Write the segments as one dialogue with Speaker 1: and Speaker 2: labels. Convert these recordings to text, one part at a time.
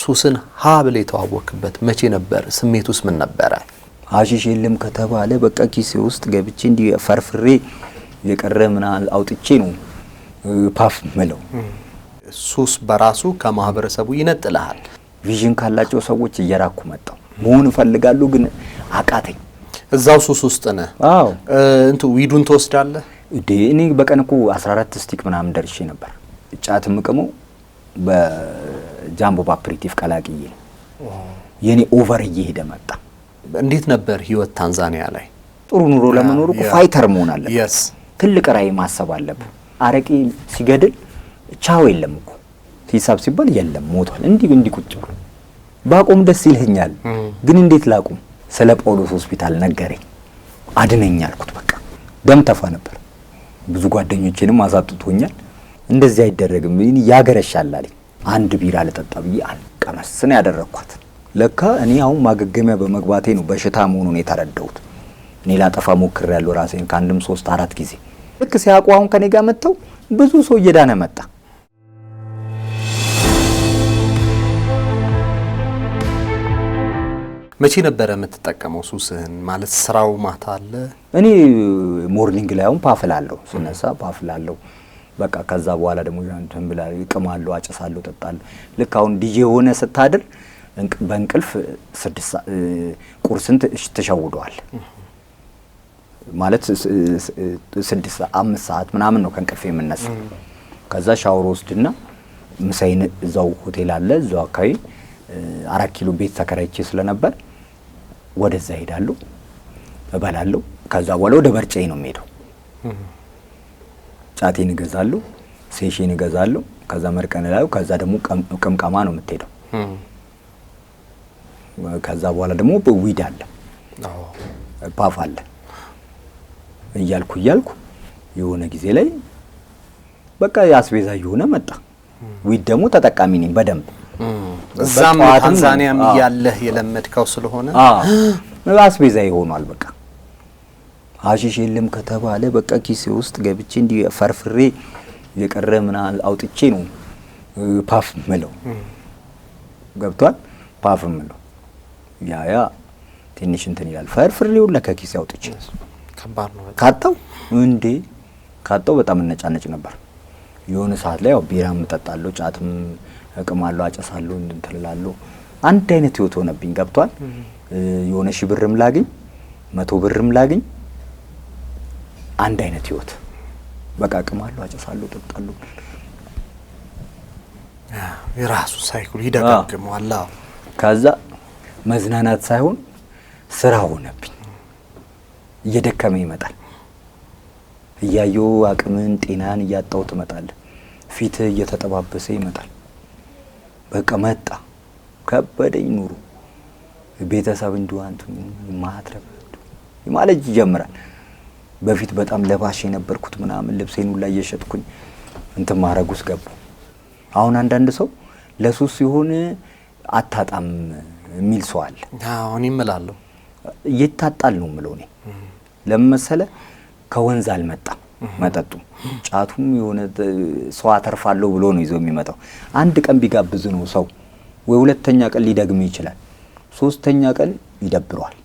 Speaker 1: ሱስን ሀብል የተዋወቅበት መቼ ነበር? ስሜቱስ ምን ነበር?
Speaker 2: ሀሺሽ የለም ከተባለ በቃ ኪሴ ውስጥ ገብቼ እንዲ ፈርፍሬ የቀረ ምናል አውጥቼ ነው ፓፍ መለው።
Speaker 1: ሱስ በራሱ ከማህበረሰቡ ይነጥልሃል።
Speaker 2: ቪዥን ካላቸው ሰዎች እየራኩ መጣው መሆን ፈልጋለሁ ግን አቃተኝ።
Speaker 1: እዛው ሱስ ውስጥ ነህ?
Speaker 2: አዎ።
Speaker 1: ዊዱን ተወስዳለህ?
Speaker 2: እኔ በቀን እኮ 14 ስቲክ ምናምን ደርሼ ነበር። ጫት ምቅመው በጃምቦ ባፕሪቲቭ ቀላቅዬ የኔ ኦቨር እየሄደ መጣ።
Speaker 1: እንዴት ነበር ህይወት ታንዛኒያ ላይ?
Speaker 2: ጥሩ ኑሮ ለመኖር እኮ ፋይተር መሆን አለበት።
Speaker 1: yes
Speaker 2: ትልቅ ራዕይ ማሰብ አለበት። አረቄ ሲገድል ቻው የለም እኮ ሂሳብ ሲባል የለም ሞቷል። እንዲህ ቁጭ ብሎ ባቆም ደስ ይለኛል። ግን እንዴት ላቁም? ስለ ጳውሎስ ሆስፒታል ነገረኝ። አድነኝ አልኩት። በቃ ደም ተፋ ነበር። ብዙ ጓደኞቼንም አሳጥቶኛል። እንደዚህ አይደረግም ያገረሻል አለኝ። አንድ ቢራ ልጠጣ ብዬ አልቀመስ ነው ያደረኳት። ለካ እኔ አሁን ማገገሚያ በመግባቴ ነው በሽታ መሆኑን የተረዳሁት። እኔ ላጠፋ ሞክሬያለሁ ራሴን ከአንድም 3-4 ጊዜ። ልክ ሲያውቁ አሁን ከኔ ጋር መጥተው ብዙ ሰው እየዳነ መጣ።
Speaker 1: መቼ ነበር የምትጠቀመው ሱስህን? ማለት ስራው ማታ አለ?
Speaker 2: እኔ ሞርኒንግ ላይ አሁን ፓፍላለሁ፣ ስነሳ ፓፍላለሁ። በቃ ከዛ በኋላ ደግሞ እንትን ብላ ይቀማለሁ፣ አጨሳለሁ፣ ጠጣለሁ። ልክ አሁን ዲጄ ሆነ ስታድር በእንቅልፍ 6 ቁርስን ተሸውደዋል ማለት 5 ሰዓት ምናምን ነው ከእንቅልፍ የምነሳው። ከዛ ሻወር ወስድና ምሳዬን እዛው ሆቴል አለ እዛው አካባቢ 4 ኪሎ ቤት ተከራይቼ ስለነበር ወደዛ ሄዳለሁ፣ እበላለሁ። ከዛ በኋላ ወደ በርጫዬ ነው የምሄደው። ጫቴን እገዛለሁ፣ ሴሽን እገዛለሁ። ከዛ መርቀን ላይ ከዛ ደግሞ ቅምቀማ ነው የምትሄደው። ከዛ በኋላ ደግሞ ዊድ አለ፣ ፓፍ አለ። እያልኩ የሆነ ጊዜ ላይ በቃ ያስቤዛ የሆነ መጣ። ዊድ ደግሞ ተጠቃሚ ነኝ በደንብ።
Speaker 1: እዛም ታንዛኒያም ያለህ የለመድከው ስለሆነ
Speaker 2: አስቤዛ ይሆናል። በቃ ሀሺሽ የለም ከተባለ በቃ ኪሴ ውስጥ ገብቼ እንዲ ፈርፍሬ የቀረ ምናል አውጥቼ ነው ፓፍ መለው። ገብቷል? ፓፍ መለው ያ ትንሽ እንትን ይላል። ፈርፍሬው ለከኪሴ አውጥቼ
Speaker 1: ከባድ ነው።
Speaker 2: ካጣው በጣም እነጫነጭ ነበር። የሆነ ሰዓት ላይ ያው ቢራም እጠጣለሁ፣ ጫትም እቅማለሁ፣ አጨሳለሁ፣ እንትልላለሁ። አንድ አይነት ህይወት ሆነብኝ። ገብቷል? የሆነ 1000 ብርም ላግኝ 100 ብርም ላግኝ አንድ አይነት ህይወት። በቃ እቅማለሁ፣ አጨሳለሁ፣ እጠጣለሁ።
Speaker 1: የራሱ ሳይክል ይደጋግመዋል።
Speaker 2: ከዛ መዝናናት ሳይሆን ስራ ሆነብኝ። እየደከመ ይመጣል። እያየው አቅምን ጤናን እያጣው ትመጣለህ። ፊት እየተጠባበሰ ይመጣል። በቃ መጣ ከበደኝ ኑሮ። ቤተሰብ እንዲዋንቱ ማትረብ ማለት ይጀምራል። በፊት በጣም ለባሽ የነበርኩት ምናምን ልብሴን ሁላ እየሸጥኩኝ እንትን ማረጉስ ገቡ። አሁን አንዳንድ ሰው ለሱስ ሲሆን አታጣም የሚል ሰው አለ።
Speaker 1: አዎ እኔ እምላለሁ
Speaker 2: ይታጣል ነው የምለው እኔ። ለምሳሌ ከወንዝ አልመጣም መጠጡ ጫቱም የሆነ ሰው አተርፋለሁ ብሎ ነው ይዞ የሚመጣው። አንድ ቀን ቢጋብዝ ነው ሰው ወይ ሁለተኛ ቀን ሊደግም ይችላል፣ ሶስተኛ ቀን ይደብረዋል።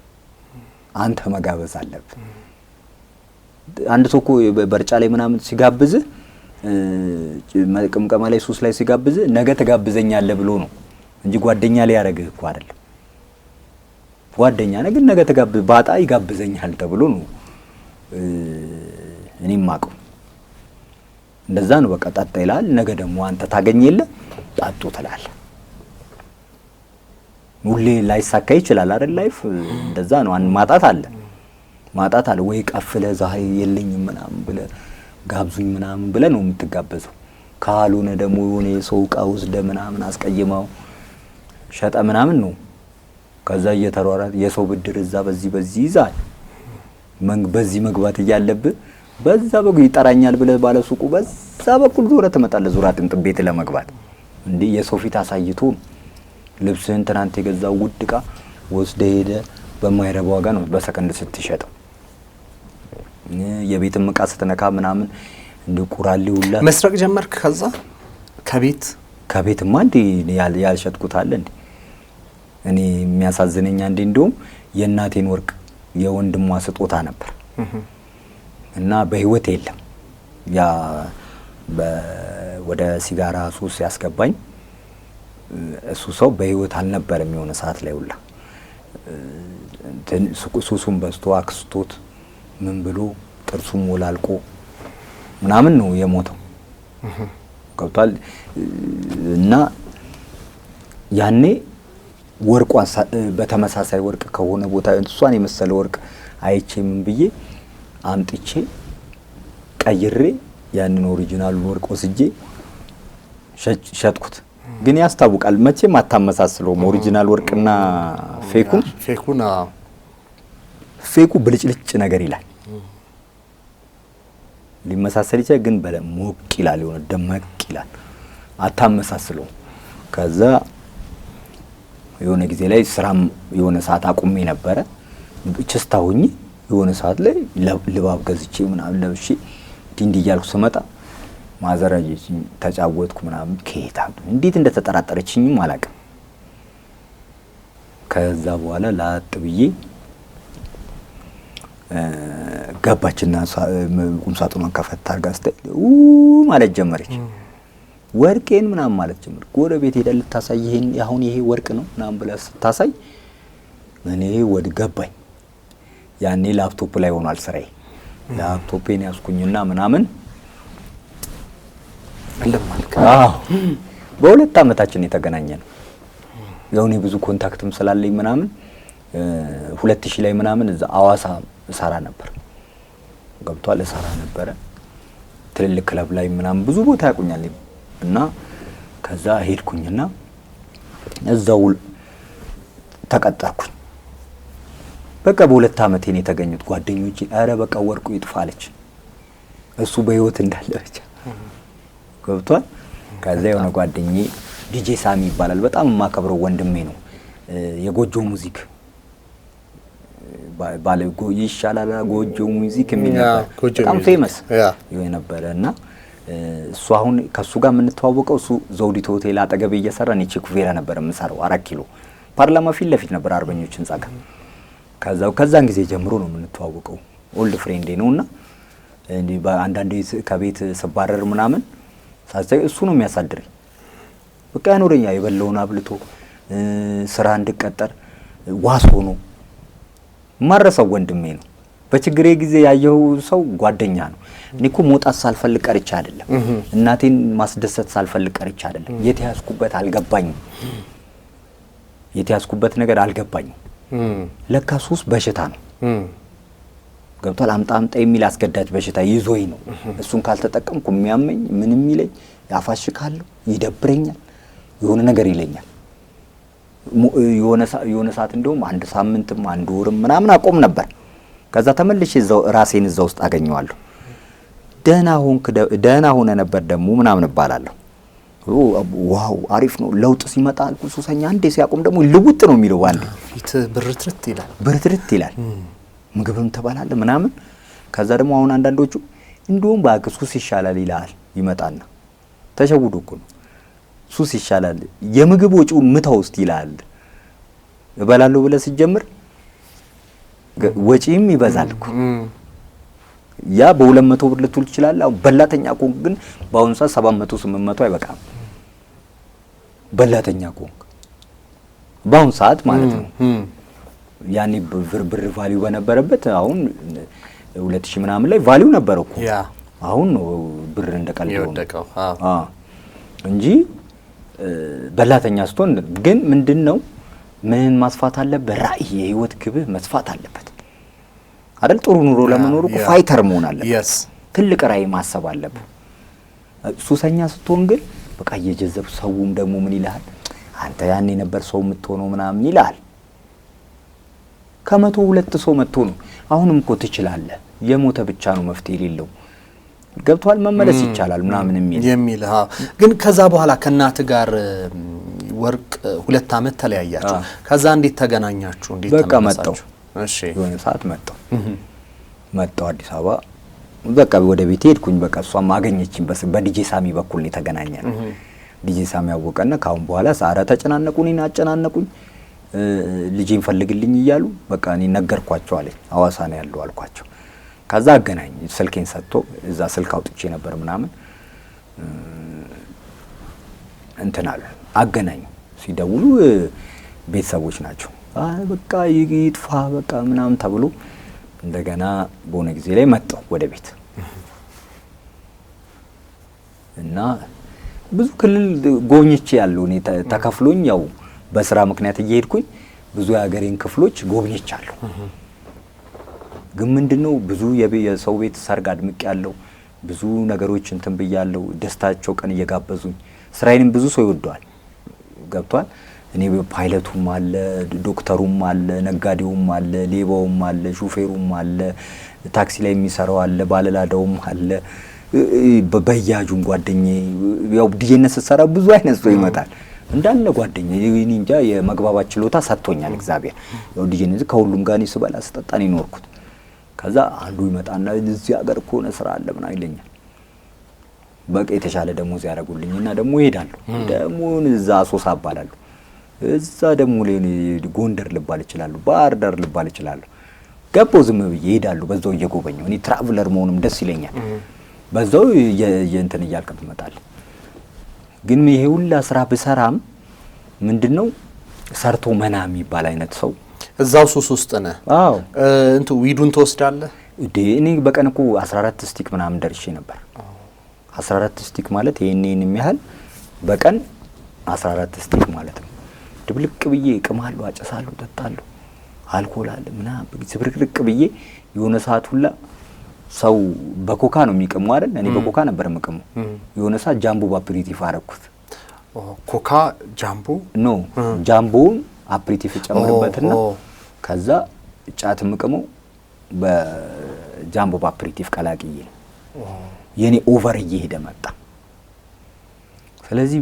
Speaker 2: አንተ መጋበዝ አለብህ። አንድ ሰው እኮ በርጫ ላይ ምናምን ሲጋብዝ ቅምቀማ ላይ ሱስ ላይ ሲጋብዝ ነገ ተጋብዘኛለህ ብሎ ነው እንጂ ጓደኛ ላይ ያረግህ እኮ አይደለም። ጓደኛ ነገ ተጋብዝ ባጣ ይጋብዘኛል ተብሎ ነው እኔም ማቀው። እንደዛ ነው በቃ ጣጣ ይላል። ነገ ደግሞ አንተ ታገኘለህ ጣጡ ትላለህ። ሁሌ ላይሳካ ይችላል አይደል? ላይፍ እንደዛ ነው። ማጣት አለ ወይ ቀፍለ ዛሬ የለኝም ምናምን ብለ ጋብዙኝ ምናምን ብለ ነው የምትጋበዘው። ካልሆነ ደግሞ የሆነ ሰው ዕቃ ወስደ ምናምን አስቀይመው ሸጠ ምናምን ነው። ከዛ እየተሯሯጥ የሰው ብድር እዛ በዚህ ይዛል። በዚህ መግባት እያለብህ በዛ በጉ ይጠራኛል ብለ ባለ ሱቁ በዛ በኩል ዞረ ትመጣለህ። ዙራ ጥንጥ ቤት ለመግባት እንዴ የሰው ፊት አሳይቶ ልብስህን ትናንት የገዛው ውድ ዕቃ ወስደ ሄደ በማይረባ ዋጋ ነው በሰከንድ ስትሸጠው። የቤትም ዕቃ ስትነካ ምናምን እንደ ቁራሌ ሁላ
Speaker 1: መስረቅ ጀመርክ። ከዛ
Speaker 2: ከቤትማ እንዴ ያልሸጥኩት አለ እንዴ? እኔ የሚያሳዝነኝ አንዴ እንደውም የእናቴን ወርቅ የወንድሟ ስጦታ ነበር እና በህይወት የለም። ያ ወደ ሲጋራ ሱስ ያስገባኝ እሱ ሰው በህይወት አልነበረም። የሆነ ሰዓት ላይ ሁላ ሱሱን በዝቶ አክስቶት ምን ብሎ ጥርሱም ወላልቆ ምናምን ነው የሞተው። ገብቷል። እና ያኔ ወርቋን በተመሳሳይ ወርቅ ከሆነ ቦታ እሷን የመሰለ ወርቅ አይቼ ምን ብዬ አምጥቼ ቀይሬ ያንን ኦሪጂናል ወርቅ ወስጄ ሸጥኩት። ግን ያስታውቃል መቼም አታመሳስለውም ኦሪጂናል ወርቅና ፌኩን። ፌኩ ብልጭልጭ ነገር ይላል ሊመሳሰል ይችላል፣ ግን ሞቅ ይላል፣ የሆነ ደመቅ ይላል፣ አታመሳስለውም። ከዛ የሆነ ጊዜ ላይ ስራም የሆነ ሰዓት አቁሜ ነበረ። ችስታ ሆኜ የሆነ ሰዓት ላይ ልባብ ገዝቼ ምናምን ለብሼ እንዲህ እያልኩ ስመጣ ማዘራጀችኝ፣ ተጫወትኩ ምናምን። ከየት እንዴት እንደተጠራጠረችኝም አላውቅም። ከዛ በኋላ ላጥ ብዬ ገባችና ቁም ሳጥኗን ከፈታ አድርጋ ስታይ ማለት ጀመረች። ወርቄን ምናምን ማለት ጀመረች። ጎረቤት ሄዳ ልታሳይ ይሄን አሁን ይሄ ወርቅ ነው ምናምን ብላ ስታሳይ እኔ ወድ ገባኝ። ያኔ ላፕቶፕ ላይ ሆኗል ስራዬ። ላፕቶፔን ያስኩኝና ምናምን
Speaker 1: እንደማልከ
Speaker 2: በሁለት አመታችን የተገናኘ ነው። ያው እኔ ብዙ ኮንታክትም ስላለኝ ምናምን 2000 ላይ ምናምን እዛ አዋሳ እሰራ ነበር። ገብቷል። እሰራ ነበረ ትልልቅ ክለብ ላይ ምናምን ብዙ ቦታ ያቁኛል። እና ከዛ ሄድኩኝና እዛው ተቀጠርኩኝ። በቃ በሁለት አመቴ ነው የተገኙት። ጓደኞቼ አረ በቃ ወርቁ ይጥፋለች እሱ በህይወት እንዳለ ብቻ ገብቷል። ከዛ የሆነ ጓደኛዬ ዲጄ ሳሚ ይባላል፣ በጣም የማከብረው ወንድሜ ነው። የጎጆ ሙዚክ ባለ ይሻላል ጎጆ ሙዚክ የሚል በጣም ፌመስ የነበረ እና እሱ አሁን ከሱ ጋር የምንተዋወቀው እሱ ዘውዲቱ ሆቴል አጠገብ እየሰራ እኔ ቼኩቬራ ነበር የምሰራው 4 ኪሎ ፓርላማ ፊት ለፊት ነበር አርበኞች ህንጻ ጋር። ከዛን ጊዜ ጀምሮ ነው የምንተዋወቀው። ኦልድ ፍሬንዴ ነውና እንዴ በአንዳንዴ ከቤት ስባረር ምናምን ሳይዘይ እሱ ነው የሚያሳድረኝ። በቃ ያኖረኛ የበለውን አብልቶ ስራ እንድቀጠር ዋስ ሆኖ ማረሰው ወንድሜ ነው። በችግሬ ጊዜ ያየው ሰው ጓደኛ ነው። እኔ እኮ መውጣት ሳልፈልግ ቀርቻ አይደለም፣ እናቴን ማስደሰት ሳልፈልግ ቀርቻ አይደለም። የተያዝኩበት ነገር አልገባኝም። ለካ ሱስ በሽታ ነው። ገብቷል። አምጣ የሚል አስገዳጅ በሽታ ይዞኝ ነው። እሱን ካልተጠቀምኩ የሚያመኝ ምንም ይለኝ፣ ያፋሽካለሁ፣ ይደብረኛል፣ የሆነ ነገር ይለኛል። የሆነ ሰዓት እንደውም አንድ ሳምንትም አንድ ወርም ምናምን አቆም ነበር። ከዛ ተመልሼ ራሴን እዛ ውስጥ አገኘዋለሁ። ደህና ሆነ ነበር ደግሞ ምናምን እባላለሁ። ዋው አሪፍ ነው ለውጥ ሲመጣ ሱሰኛ አንዴ ሲያቆም ደግሞ ልውጥ ነው የሚለው አንዴ
Speaker 1: ፊት ብርትርት ይላል። ምግብም ተባላለ ምናምን። ከዛ ደግሞ አሁን አንዳንዶቹ እንደውም ባክ ሱስ ይሻላል ይላል ይመጣና ተሸውዶ እኮ ነው ሱስ ይሻላል የምግብ ወጪውን ምታው ውስጥ ይላል። እበላለሁ ብለህ ሲጀምር ወጪም ይበዛል እኮ ያ በ200 ብር ልትውል ይችላል። አሁን በላተኛ ኮንክ ግን በአሁኑ ሰዓት 700 800 አይበቃም። በላተኛ ኮንክ በአሁኑ ሰዓት ማለት ነው። ያኔ ብር ቫልዩ በነበረበት አሁን 2000 ምናምን ላይ ቫልዩ ነበር እኮ አሁን ነው ብር እንደቀልድ የወደቀው
Speaker 2: እንጂ በላተኛ ስትሆን ግን ምንድነው ምን ማስፋት አለበት? ራዕይ የህይወት ግብህ መስፋት አለበት አይደል? ጥሩ ኑሮ ለመኖር እኮ ፋይተር መሆን አለበት። ትልቅ ራዕይ ማሰብ አለበት። ሱሰኛ ስትሆን ግን በቃ እየጀዘብ ሰውም ደግሞ ምን ይልሃል? አንተ ያኔ ነበር ሰው የምትሆነው ምናምን ይልሃል። ከመቶ 2 ሰው መጥቶ ነው አሁንም እኮ ትችላለህ። የሞተ ብቻ ነው መፍትሄ የሌለው ገብቷል። መመለስ ይቻላል ምናምን
Speaker 1: የሚል ግን ከዛ በኋላ ከናት ጋር ወርቅ 2 አመት ተለያያችሁ። ከዛ እንዴት ተገናኛችሁ? እንዴት ተመለሳችሁ? እሺ
Speaker 2: የሆነ ሰዓት መጣው አዲስ አበባ። በቃ ወደ ቤት ሄድኩኝ። በቃ እሷም አገኘችኝ። በዲጄ ሳሚ በኩል ነው የተገናኘነው። ዲጄ ሳሚ ያወቀና ካሁን በኋላ ሳራ ተጨናነቁኝ አጨናነቁኝ ልጄን ፈልግልኝ እያሉ በቃ እኔ ነገርኳቸው አለኝ። ሐዋሳ ነው ያለው አልኳቸው። ከዛ አገናኝ ስልኬን ሰጥቶ እዛ ስልክ አውጥቼ ነበር ምናምን እንትን አለ አገናኝ ሲደውሉ ቤተሰቦች ናቸው። አይ በቃ ይጥፋ በቃ ምናምን ተብሎ እንደገና በሆነ ጊዜ ላይ መጣሁ ወደ ቤት እና ብዙ ክልል ጎብኝቼ ያለው እኔ ተከፍሎኝ ያው በስራ ምክንያት እየሄድኩኝ ብዙ የሀገሬን ክፍሎች ጎብኝቻለሁ። ግን ምንድነው ብዙ የሰው ቤት ሰርግ አድምቅ ያለው ብዙ ነገሮች እንትን ብያለሁ። ደስታቸው ቀን እየጋበዙኝ ስራዬንም ብዙ ሰው ይወደዋል። ገብቷል። እኔ ፓይለቱም አለ፣ ዶክተሩም አለ፣ ነጋዴውም አለ፣ ሌባውም አለ፣ ሹፌሩም አለ፣ ታክሲ ላይ የሚሰራው አለ፣ ባለላዳውም አለ፣ በያጁን ጓደኛዬ ያው ዲጄነት ስትሰራ ብዙ አይነት ሰው ይመጣል። እንዳለ ጓደኛዬ እኔ እንጃ የመግባባት ችሎታ ሰጥቶኛል እግዚአብሔር። ያው ዲጄነት ከሁሉም ጋር እኔ ስበላ ስጠጣ ነው የኖርኩት። ከዛ አንዱ ይመጣና እዚህ ሀገር ኮነ ስራ አለ ምናምን ይለኛል። በቃ የተሻለ ደሞዝ ያደርጉልኝና ደግሞ እሄዳለሁ። ደግሞ እዛ አሶሳ አባላለሁ። እዛ ደግሞ ጎንደር ልባል እችላለሁ፣ ባህር ዳር ልባል እችላለሁ። ገባው ዝም ብዬ እሄዳለሁ። በዛው እየጎበኘው እኔ ትራቭለር መሆንም ደስ ይለኛል። በዛው የእንትን እያልክ ትመጣለህ። ግን ይሄ ሁላ ስራ ብሰራም ምንድነው ሰርቶ መና የሚባል አይነት ሰው
Speaker 3: እዛው ሱስ ውስጥ ነህ?
Speaker 2: አዎ
Speaker 3: እንቱ ዊዱን ትወስዳለህ?
Speaker 2: እኔ በቀን እኮ 14 ስቲክ ምናምን ደርሼ ነበር። 14 ስቲክ ማለት ይሄንን የሚያህል በቀን 14 ስቲክ ማለት ነው። ድብልቅ ብዬ ቅማለሁ፣ አጨሳለሁ፣ ጠጣለሁ፣ አልኮል አለ ምናምን ዝብርቅርቅ ብዬ የሆነ ሰዓት ሁላ ሰው በኮካ ነው የሚቀመው አይደል? እኔ በኮካ ነበር የምቀመው። የሆነ ሰዓት ጃምቦ በአፕሪቲቭ አረኩት።
Speaker 3: ኮካ ጃምቦ
Speaker 2: ኖ ጃምቦውን አፕሪቲቭ ጨምርበትና ከዛ ጫት የምቀመው በጃምቦ በአፕሪቲቭ ቀላቅዬ የኔ ኦቨር እየሄደ መጣ። ስለዚህ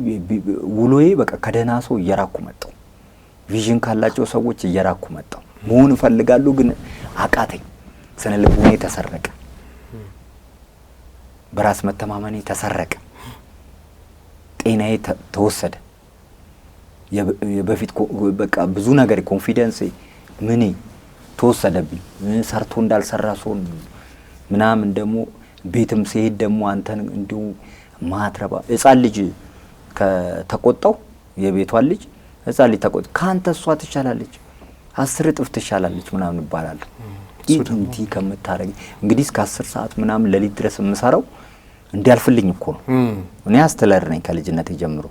Speaker 2: ውሎዬ በቃ ከደህና ሰው እየራኩ መጣሁ። ቪዥን ካላቸው ሰዎች እየራኩ መጣሁ። መሆን እፈልጋለሁ ግን አቃተኝ። ስነ ልቦናዬ ተሰረቀ። በራስ መተማመኔ ተሰረቀ። ጤናዬ ተወሰደ። የበፊት በቃ ብዙ ነገር ኮንፊደንስ ምን ተወሰደብኝ። ሰርቶ እንዳልሰራ ሰው ምናምን ደግሞ ቤትም ሲሄድ ደግሞ አንተን እንዲሁ ማትረባ ሕፃን ልጅ ከተቆጣው የቤቷን ልጅ ሕፃን ልጅ ተቆጣ ካንተ እሷ ትሻላለች 10 እጥፍ ትሻላለች ምናምን ይባላል። ኢንቲ ከምታረግ እንግዲህ እስከ 10 ሰዓት ምናምን ለሊት ድረስ የምሰራው እንዲያልፍልኝ እኮ ነው። እኔ አስተለር ነኝ ከልጅነቴ ጀምሮ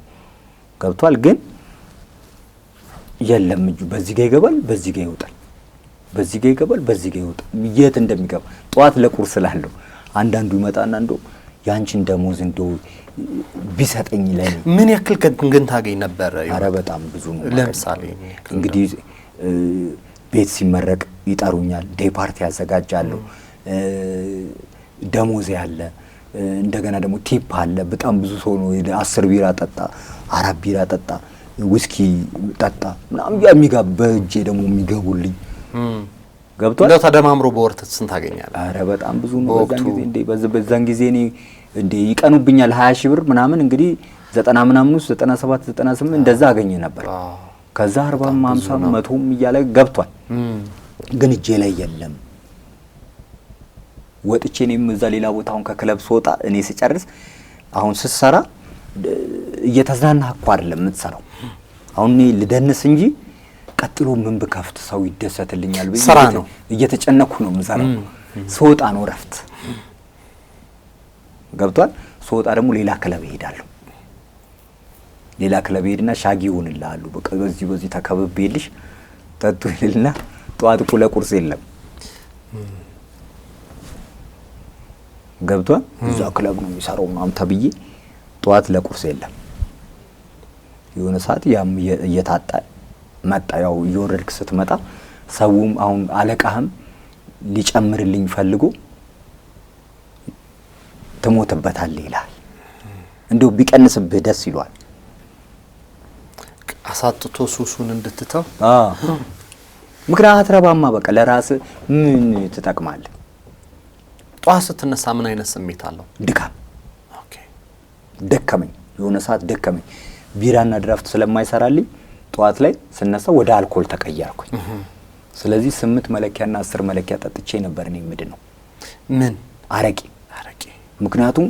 Speaker 2: ገብቷል። ግን የለም እጁ በዚህ ጋር ይገባል፣ በዚህ ጋር ይወጣል፣ በዚህ ጋር ይገባል፣ በዚህ ጋር ይወጣል። የት እንደሚገባ ጧት ለቁርስ ላለው አንዳንዱ ይመጣና እንደው ያንቺን ደሞዝ እንደው ቢሰጠኝ ለኔ
Speaker 3: ምን ያክል ግን ታገኝ ነበር?
Speaker 2: ኧረ በጣም ብዙ ነው።
Speaker 3: ለምሳሌ
Speaker 2: እንግዲህ ቤት ሲመረቅ ይጠሩኛል፣ ዴይ ፓርቲ ያዘጋጃለሁ፣ ደሞዝ ያለ እንደገና ደግሞ ቲፕ አለ። በጣም ብዙ ሰው ነው 10 ቢራ ጠጣ፣ 4 ቢራ ጠጣ፣ ዊስኪ ጠጣ ምናምን የሚጋብ በእጄ ደግሞ የሚገቡልኝ ገብቷል።
Speaker 3: እንደው ተደማምሮ በወር ስንት ታገኛለህ?
Speaker 2: ኧረ በጣም ብዙ ነው። በዛን ጊዜ እንዴ በዛን ጊዜ እኔ እንዴ ይቀኑብኛል 20 ሺህ ብር ምናምን እንግዲህ 90 ምናምን ውስጥ 97 98 እንደዛ አገኘ ነበር። ከዛ 40 50 100 እያለ ገብቷል። ግን እጄ ላይ የለም። ወጥቼ እኔም እዛ ሌላ ቦታ አሁን ከክለብ ስወጣ እኔ ስጨርስ አሁን ስሰራ እየተዝናናህ እኮ አይደለም የምትሰራው። አሁን እኔ ልደንስ እንጂ ቀጥሎ ምን ብከፍት ሰው ይደሰትልኛል ብዬ
Speaker 3: ስራ ነው
Speaker 2: እየተጨነኩ ነው የምሰራው። ስወጣ ነው ረፍት ገብቷል። ስወጣ ደግሞ ሌላ ክለብ እሄዳለሁ። ሌላ ክለብ ሄድና ሻጊ ይሆንልሃሉ። በቃ በዚህ ተከብቤልሽ ጠጡ ይልና ጠዋት እኮ ለቁርስ የለም ገብቷል። እዛ ክለብ ነው የሚሰራው ምናምን ተብዬ ጠዋት ለቁርስ የለም። የሆነ ሰዓት ያም እየታጣ መጣ። ያው እየወረድክ ስትመጣ ሰውም አሁን አለቃህም ሊጨምርልኝ ፈልጎ ትሞትበታለህ ይላል። እንደው ቢቀንስብህ ደስ ይሏል።
Speaker 3: አሳጥቶ ሱሱን እንድትተው
Speaker 2: ምክንያት ረባማ በቃ ለራስ ምን ትጠቅማለህ?
Speaker 3: ጧት ስትነሳ ምን አይነት ስሜት አለው?
Speaker 2: ድካም። ኦኬ ደከመኝ የሆነ ሰዓት ደከመኝ። ቢራና ድራፍት ስለማይሰራልኝ ጠዋት ላይ ስነሳ ወደ አልኮል ተቀየርኩኝ። ስለዚህ 8 መለኪያና 10 መለኪያ ጠጥቼ ነበር እኔ ምንድነው
Speaker 3: ምን
Speaker 2: አረቄ። ምክንያቱም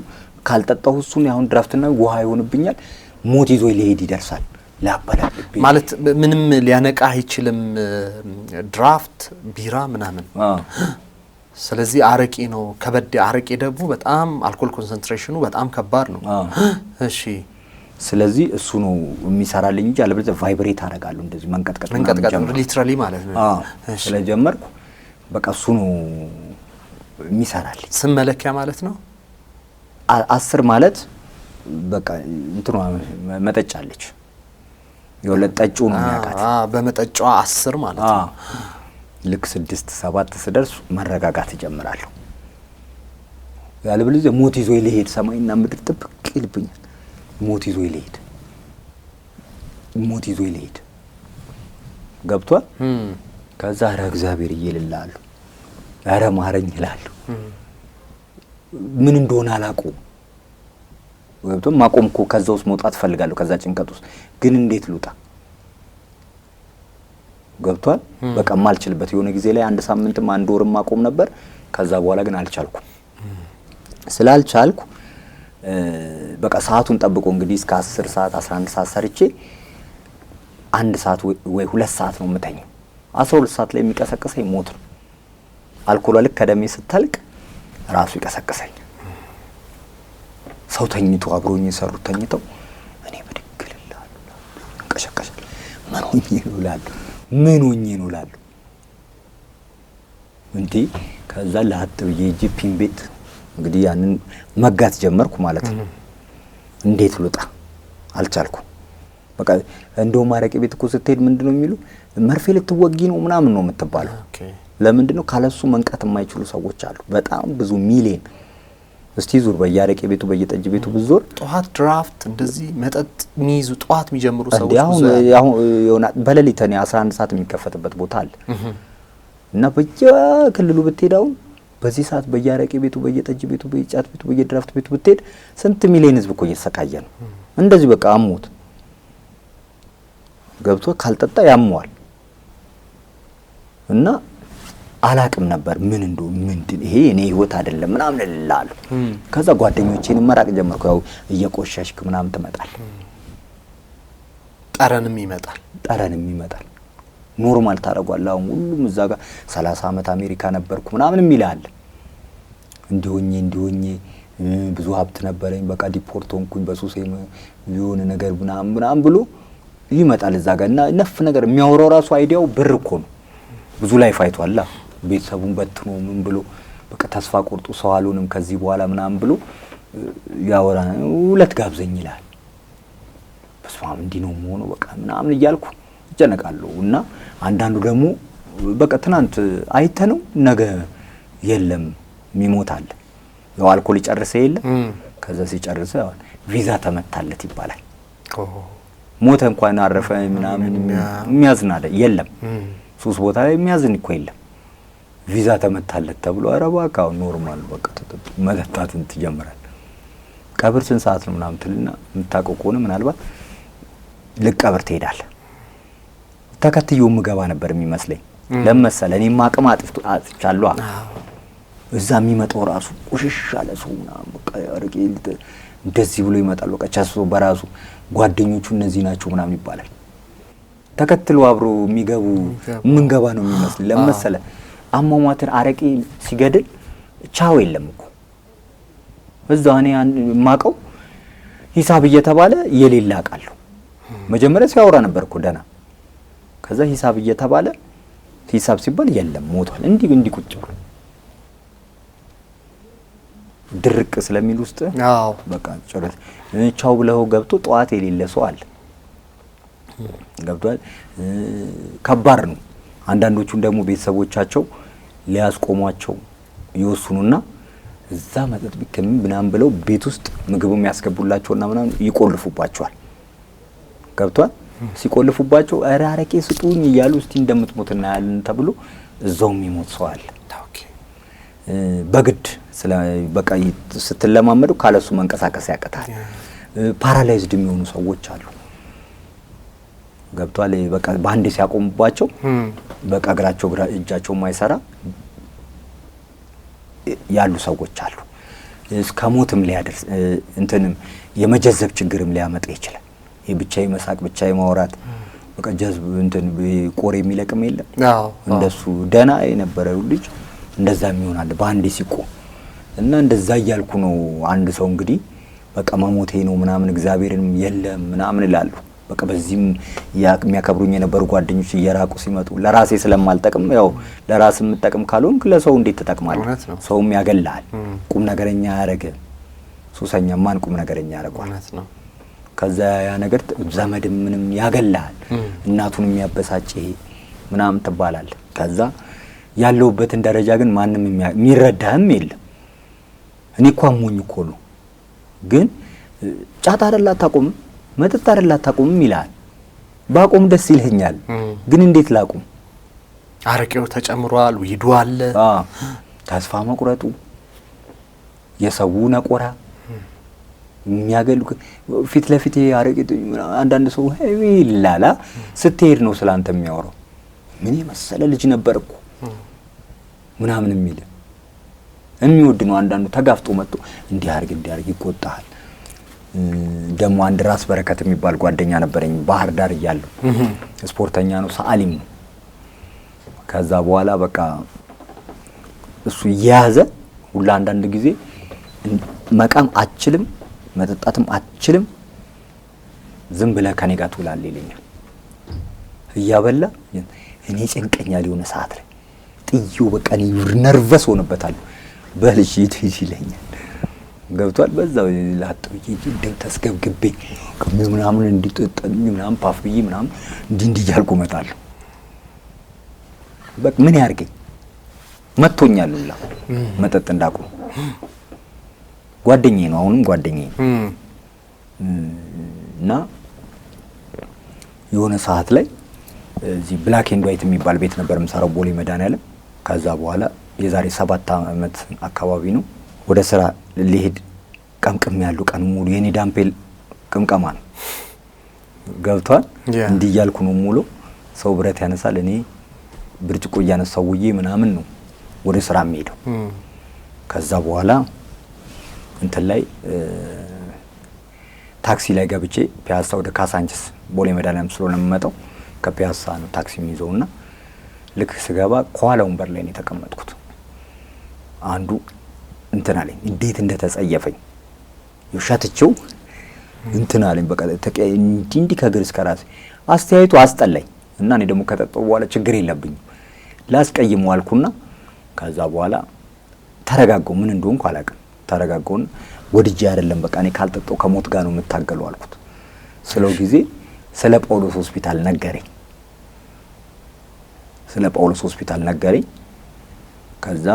Speaker 2: ካልጠጣሁ እሱን አሁን ድራፍትና ውሃ ይሆንብኛል፣ ሞት ይዞ ሊሄድ ይደርሳል። ላበላብኝ
Speaker 3: ማለት ምንም ሊያነቃ አይችልም ድራፍት ቢራ ምናምን። ስለዚህ አረቄ ነው ከበድ። አረቄ ደግሞ በጣም አልኮል ኮንሰንትሬሽኑ በጣም ከባድ ነው። እሺ
Speaker 2: ስለዚህ እሱ ነው የሚሰራልኝ እንጂ አለበለዚያ ቫይብሬት አደርጋለሁ እንደዚህ መንቀጥቀጥ
Speaker 3: ሊትራሊ ማለት ነው።
Speaker 2: ስለጀመርኩ በቃ እሱ ነው የሚሰራልኝ።
Speaker 3: ስም መለኪያ ማለት ነው
Speaker 2: 10 ማለት በቃ እንትኗ መጠጫ አለች የሁለት ጠጩ ነው የሚያውቃት።
Speaker 3: በመጠጫዋ 10 ማለት ነው።
Speaker 2: ልክ 6 7 ስደርስ መረጋጋት ይጀምራለሁ። ያለበለዚያ ሞት ይዞ ይሄድ ሰማይና ምድር ጥብቅ ይልብኛል። ሞት ይዞ ይሄድ ገብቷል። ከዛ ኧረ እግዚአብሔር ይልላሉ፣ ኧረ ማረኝ ይላሉ። ምን እንደሆነ አላውቀውም። ገብቷል። ማቆም እኮ ከዛ ውስጥ መውጣት ፈልጋለሁ ከዛ ጭንቀት ውስጥ ግን እንዴት ልውጣ? ገብቷል። በቃ ማልችልበት የሆነ ጊዜ ላይ 1 ሳምንትም 1 ወርም ማቆም ነበር። ከዛ በኋላ ግን አልቻልኩም። ስላልቻልኩ በቃ ሰዓቱን ጠብቆ እንግዲህ እስከ 10 ሰዓት 11 ሰዓት ሰርቼ 1 ሰዓት ወይ 2 ሰዓት ነው የምተኛው። 12 ሰዓት ላይ የሚቀሰቅሰኝ ሞት ነው። አልኮሏ ልክ ከደሜ ስታልቅ ራሱ ይቀሰቅሰኝ። ሰው ተኝቶ አብሮኝ የሰሩት ተኝተው እኔ ብድግ እላለሁ፣ እንቀሸቀሻለሁ። ምን ሆኜ ነው እላለሁ እንዴ። ከዛ ለአጥብ የጂፒን ቤት እንግዲህ ያንን መጋት ጀመርኩ ማለት ነው። እንዴት ልውጣ? አልቻልኩም። በቃ እንደው ማረቄ ቤት እኮ ስትሄድ ምንድነው የሚሉ መርፌ ልትወጊ ነው ምናምን ነው የምትባለው። ለምንድነው? ካለሱ መንቀት የማይችሉ ሰዎች አሉ በጣም ብዙ ሚሊዮን። እስቲ ዙር በያረቄ ቤቱ በየጠጅ ቤቱ ብዙር
Speaker 3: ጧት ድራፍት እንደዚህ መጠጥ የሚይዙ ጧት የሚጀምሩ ሰዎች
Speaker 2: አሁን የሆነ በሌሊት 11 ሰዓት የሚከፈትበት ቦታ አለ እና በየክልሉ ብትሄድ አሁን በዚህ ሰዓት በያረቄ ቤቱ በየጠጅ ቤቱ በየጫት ቤቱ በየድራፍት ቤቱ ብትሄድ ስንት ሚሊዮን ህዝብ እኮ እየተሰቃየ ነው። እንደዚህ በቃ አሞት ገብቶ ካልጠጣ ያመዋል። እና አላቅም ነበር ምን ይሄ እኔ ህይወት አይደለም ምናምን እላለሁ። ከዛ ጓደኞቼን መራቅ ጀመርኩ። ያው እየቆሸሽክ ምናምን ትመጣል፣
Speaker 3: ጠረንም ይመጣል። ኖርማል
Speaker 2: ታረጋለህ። አሁን ሁሉም እዛ ጋር 30 ዓመት አሜሪካ ነበርኩ ምናምን የሚላል እንዲሆኜ ብዙ ሀብት ነበረኝ በቃ ዲፖርት ሆንኩኝ በሱሴ የሆነ ነገር ምናምን ብሎ ይመጣል እዛ ጋር። እና ነፍ ነገር የሚያወራው ራሱ አይዲያው ብር እኮ ነው። ብዙ ላይፍ አይቷል። ቤተሰቡን በትኖ ምን ብሎ በቃ ተስፋ ቆርጦ ሰው አልሆንም ከዚህ በኋላ ምናምን ብሎ ያወራ። ሁለት ጋብዘኝ ይላል። በስማም እንዲህ ነው መሆኑ በቃ ምናምን እያልኩ ይጨነቃለሁ። እና አንዳንዱ ደግሞ በቃ ትናንት አይተነው ነገ የለም የሚሞት አለ። ያው አልኮል ይጨርሰ የለ ከዛ ሲጨርሰ ቪዛ ተመታለት ይባላል። ሞተ እንኳን አረፈ ምናምን የሚያዝን አለ የለም። ሱስ ቦታ ላይ የሚያዝን እኮ የለም። ቪዛ ተመታለት ተብሎ አረባ ካው ኖርማል በቃ መጠጣትን ትጀምራል። ቀብር ስንት ሰዓት ነው ምናምን ትልና የምታውቀው ከሆነ ምናልባት ልቀብር ትሄዳለህ። ተከትዬው ምገባ ነበር የሚመስለኝ። ለምሳሌ እኔ ማቅም አጥቻለሁ። እዛ የሚመጣው ራሱ ቆሽሽ ያለ ሰው ምናምን በቃ አረቄ እንደዚህ ብሎ ይመጣል። በቃ ቻሶ በራሱ ጓደኞቹ እነዚህ ናቸው ምናምን ይባላል። ተከትሎ አብሮ የሚገቡ ምንገባ ነው የሚመስል። ለምሳሌ አሟሟትን አረቄ ሲገድል ቻው የለም እኮ እዛ እኔ ማቀው ሂሳብ እየተባለ የሌላ አቃለሁ። መጀመሪያ ሲያወራ ነበር እኮ ደና። ከዛ ሂሳብ እየተባለ ሂሳብ ሲባል የለም ሞቷል። እንዲህ ቁጭ ብሎ ድርቅ ስለሚል ውስጥ በቃ ጨረስ ቻው ብለው ገብቶ ጠዋት የሌለ ሰው አለ። ገብቷል። ከባድ ነው። አንዳንዶቹን ደግሞ ቤተሰቦቻቸው ሊያስቆሟቸው ይወስኑና እዛ መጠጥ ቢከም ምናምን ብለው ቤት ውስጥ ምግብ የሚያስገቡላቸውና ምናምን ይቆልፉባቸዋል። ገብቷል። ሲቆልፉባቸው ኧረ አረቄ ስጡኝ እያሉ እስቲ እንደምትሞትና ያልን ተብሎ እዛው የሚሞት ሰው አለ። በግድ በቃ ስትለማመዱ ካለሱ መንቀሳቀስ ያቀታል። ፓራላይዝድ የሚሆኑ ሰዎች አሉ። ገብቷል። በቃ በአንዴ ሲያቆሙባቸው በቃ እግራቸው እጃቸው የማይሰራ ያሉ ሰዎች አሉ። እስከ ሞትም ሊያደርስ እንትንም የመጀዘብ ችግርም ሊያመጣ ይችላል። የብቻዬ መሳቅ ብቻዬ ማውራት በቃ ጀዝብ እንትን ቆሬ የሚለቅም የለም እንደሱ ደና የነበረው ልጅ እንደዛ የሚሆናል በአንዴ ሲቆም እና እንደዛ እያልኩ ነው። አንድ ሰው እንግዲህ በቃ መሞቴ ነው ምናምን እግዚአብሔርም የለም ምናምን እላለሁ። በቃ በዚህም የሚያከብሩኝ የነበሩ ጓደኞች እየራቁ ሲመጡ ለራሴ ስለማልጠቅም ያው ለራስ የምጠቅም ካልሆንክ ለሰው እንዴት ትጠቅማለህ? ሰውም ያገላል። ቁም ነገረኛ ያረገ ሱሰኛ ማን ቁም ነገረኛ ያረጋል? ከዛ ያ ነገር ዘመድም ምንም ያገላል። እናቱን የሚያበሳጭ ምናምን ትባላል። ከዛ ያለውበትን ደረጃ ግን ማንም የሚረዳህም የለም። እኔ እኮ አሞኝ እኮ ነው ግን ጫት አይደል አታቆም መጠጥ አይደል አታቆም ይላል። ባቆም ደስ ይለኛል ግን እንዴት ላቁም?
Speaker 3: አረቄው ተጨምሯል፣ ዊዱ አለ፣
Speaker 2: ተስፋ መቁረጡ፣ የሰው ነቆራ የሚያገሉ ፊት ለፊት አረቄ አንዳንድ ሰው ይላላ ስትሄድ ነው ስላንተ የሚያወራው። ምን የመሰለ ልጅ ነበርኩ ምናምን የሚወድ ነው። አንዳንዱ ተጋፍጦ መጥቶ እንዲያርግ ይቆጣል። ደሞ አንድ ራስ በረከት የሚባል ጓደኛ ነበረኝ ባህር ዳር እያለሁ ስፖርተኛ ነው፣ ሰዓሊም ነው። ከዛ በኋላ በቃ እሱ እየያዘ ሁላ አንዳንድ ጊዜ መቃም አችልም መጠጣትም አችልም ዝም ብለህ ከኔ ጋር ትውላለህ ይለኛል። እያበላ እኔ ጨንቀኛል የሆነ ሰዓት ላይ ጥዩ በቃ እኔ ነርቨስ ሆነበታል። በልሽ ይለኛል። ገብቷል። በዛው ላጥብ ይደም ተስገብግቤ ምናምን እንዲጠጣኝ ምናምን ፓፍ ብዬ ምናምን እንዲህ እያልኩ እመጣለሁ። በቃ ምን ያርገኝ መጥቶኛል ሁላ መጠጥ እንዳቆም። ጓደኛዬ ነው አሁንም ጓደኛዬ ነው። እና የሆነ ሰዓት ላይ እዚህ ብላክ ኤንድ ዋይት የሚባል ቤት ነበር የምሰራው ቦሌ መድኃኒዓለም። ከዛ በኋላ የዛሬ 7 ዓመት አካባቢ ነው ወደ ስራ ሊሄድ ቀምቅም ያለው ቀን ሙሉ የኔ ዳምፔል ቅምቀማ ነው። ገብቷል። እንዲህ እያልኩ ነው ሙሉ ሰው ብረት ያነሳል፣ እኔ ብርጭቆ እያነሳው ውዬ ምናምን ነው ወደ ስራ የሚሄደው። ከዛ በኋላ እንትን ላይ ታክሲ ላይ ገብቼ ፒያሳ ወደ ካሳንችስ ቦሌ መድኃኒዓለም ስለሆነ የምመጣው ከፒያሳ ነው ታክሲ የሚይዘውና ልክ ስገባ ከኋላ ወንበር ላይ ነው የተቀመጥኩት። አንዱ እንትን አለኝ፣ እንዴት እንደተጸየፈኝ ይሻትቸው እንትን አለኝ። በቃ እንዲህ ከግር እስከ ራስ አስተያየቱ አስጠላኝ እና እኔ ደግሞ ከጠጣው በኋላ ችግር የለብኝም ላስቀይመው አልኩና ከዛ በኋላ ተረጋጋው። ምን እንደሆንኩ አላውቅም። ተረጋጋውና ወድጄ አይደለም በቃ እኔ ካልጠጣው ከሞት ጋር ነው የምታገለው አልኩት። ስለው ጊዜ ስለ ጳውሎስ ሆስፒታል ነገረኝ። ስለ ጳውሎስ ሆስፒታል ነገረኝ። ከዛ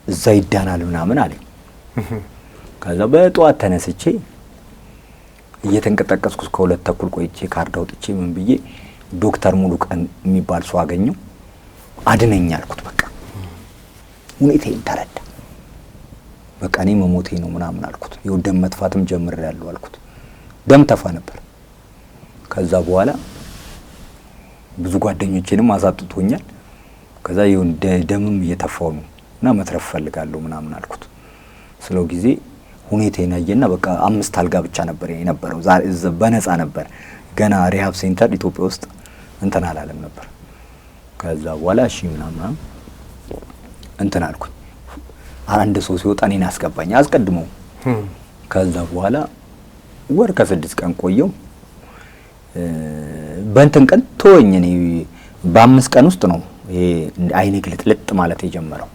Speaker 2: እዛ ይዳናል ምናምን አለኝ። ከዛ በጠዋት ተነስቼ እየተንቀጠቀስኩ እስከ 2 ተኩል ቆይቼ ካርድ አውጥቼ ምን ብዬ ዶክተር ሙሉ ቀን የሚባል ሰው አገኘው። አድነኝ አልኩት። በቃ ሁኔታዬን ተረዳ። በቃ እኔ መሞቴ ነው ምናምን አልኩት። የደም መጥፋትም ጀምሬያለሁ አልኩት። ደም ተፋ ነበር። ከዛ በኋላ ብዙ ጓደኞቼንም አሳጥቶኛል። ከዛ ይሁን ደምም እየተፋው ነው እና መትረፍ ፈልጋለሁ ምናምን አልኩት። ስለው ጊዜ ሁኔታዬን አየና በቃ 5 አልጋ ብቻ ነበር የነበረው። በነፃ ነበር ገና ሪሃብ ሴንተር ኢትዮጵያ ውስጥ እንትን አላለም ነበር። ከዛ በኋላ እሺ ምናምን እንትን አልኩኝ። አንድ ሰው ሲወጣ እኔን አስገባኝ አስቀድሞ። ከዛ በኋላ ወር ከ6 ቀን ቆየው። በእንትን ቀን ተወኝ። እኔ በ5 ቀን ውስጥ ነው ይሄ አይኔ ግልጥልጥ ማለት የጀመረው።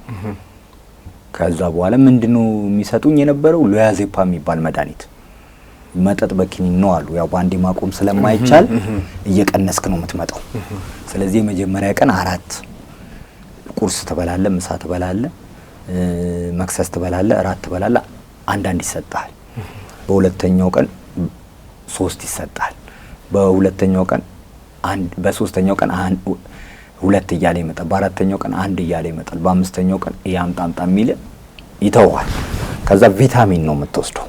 Speaker 2: ከዛ በኋላ ምንድነው የሚሰጡኝ የነበረው ሎያዜፓ የሚባል መድኃኒት መጠጥ በኪኒን ነው አሉ። ያው ባንዴ ማቆም ስለማይቻል እየቀነስክ ነው የምትመጣው። ስለዚህ የመጀመሪያ ቀን 4 ቁርስ ትበላለህ፣ ምሳ ትበላለህ፣ መክሰስ ትበላለህ፣ እራት ትበላለህ፣ አንዳንድ ይሰጣል። በሁለተኛው ቀን 3 ይሰጣል። በሁለተኛው ቀን 1፣ በሶስተኛው ቀን 2 እያለ ይመጣል። በአራተኛው ቀን 1 እያለ ይመጣል። በአምስተኛው ቀን ያምጣምጣ የሚል ይተዋል። ከዛ ቪታሚን ነው የምትወስደው።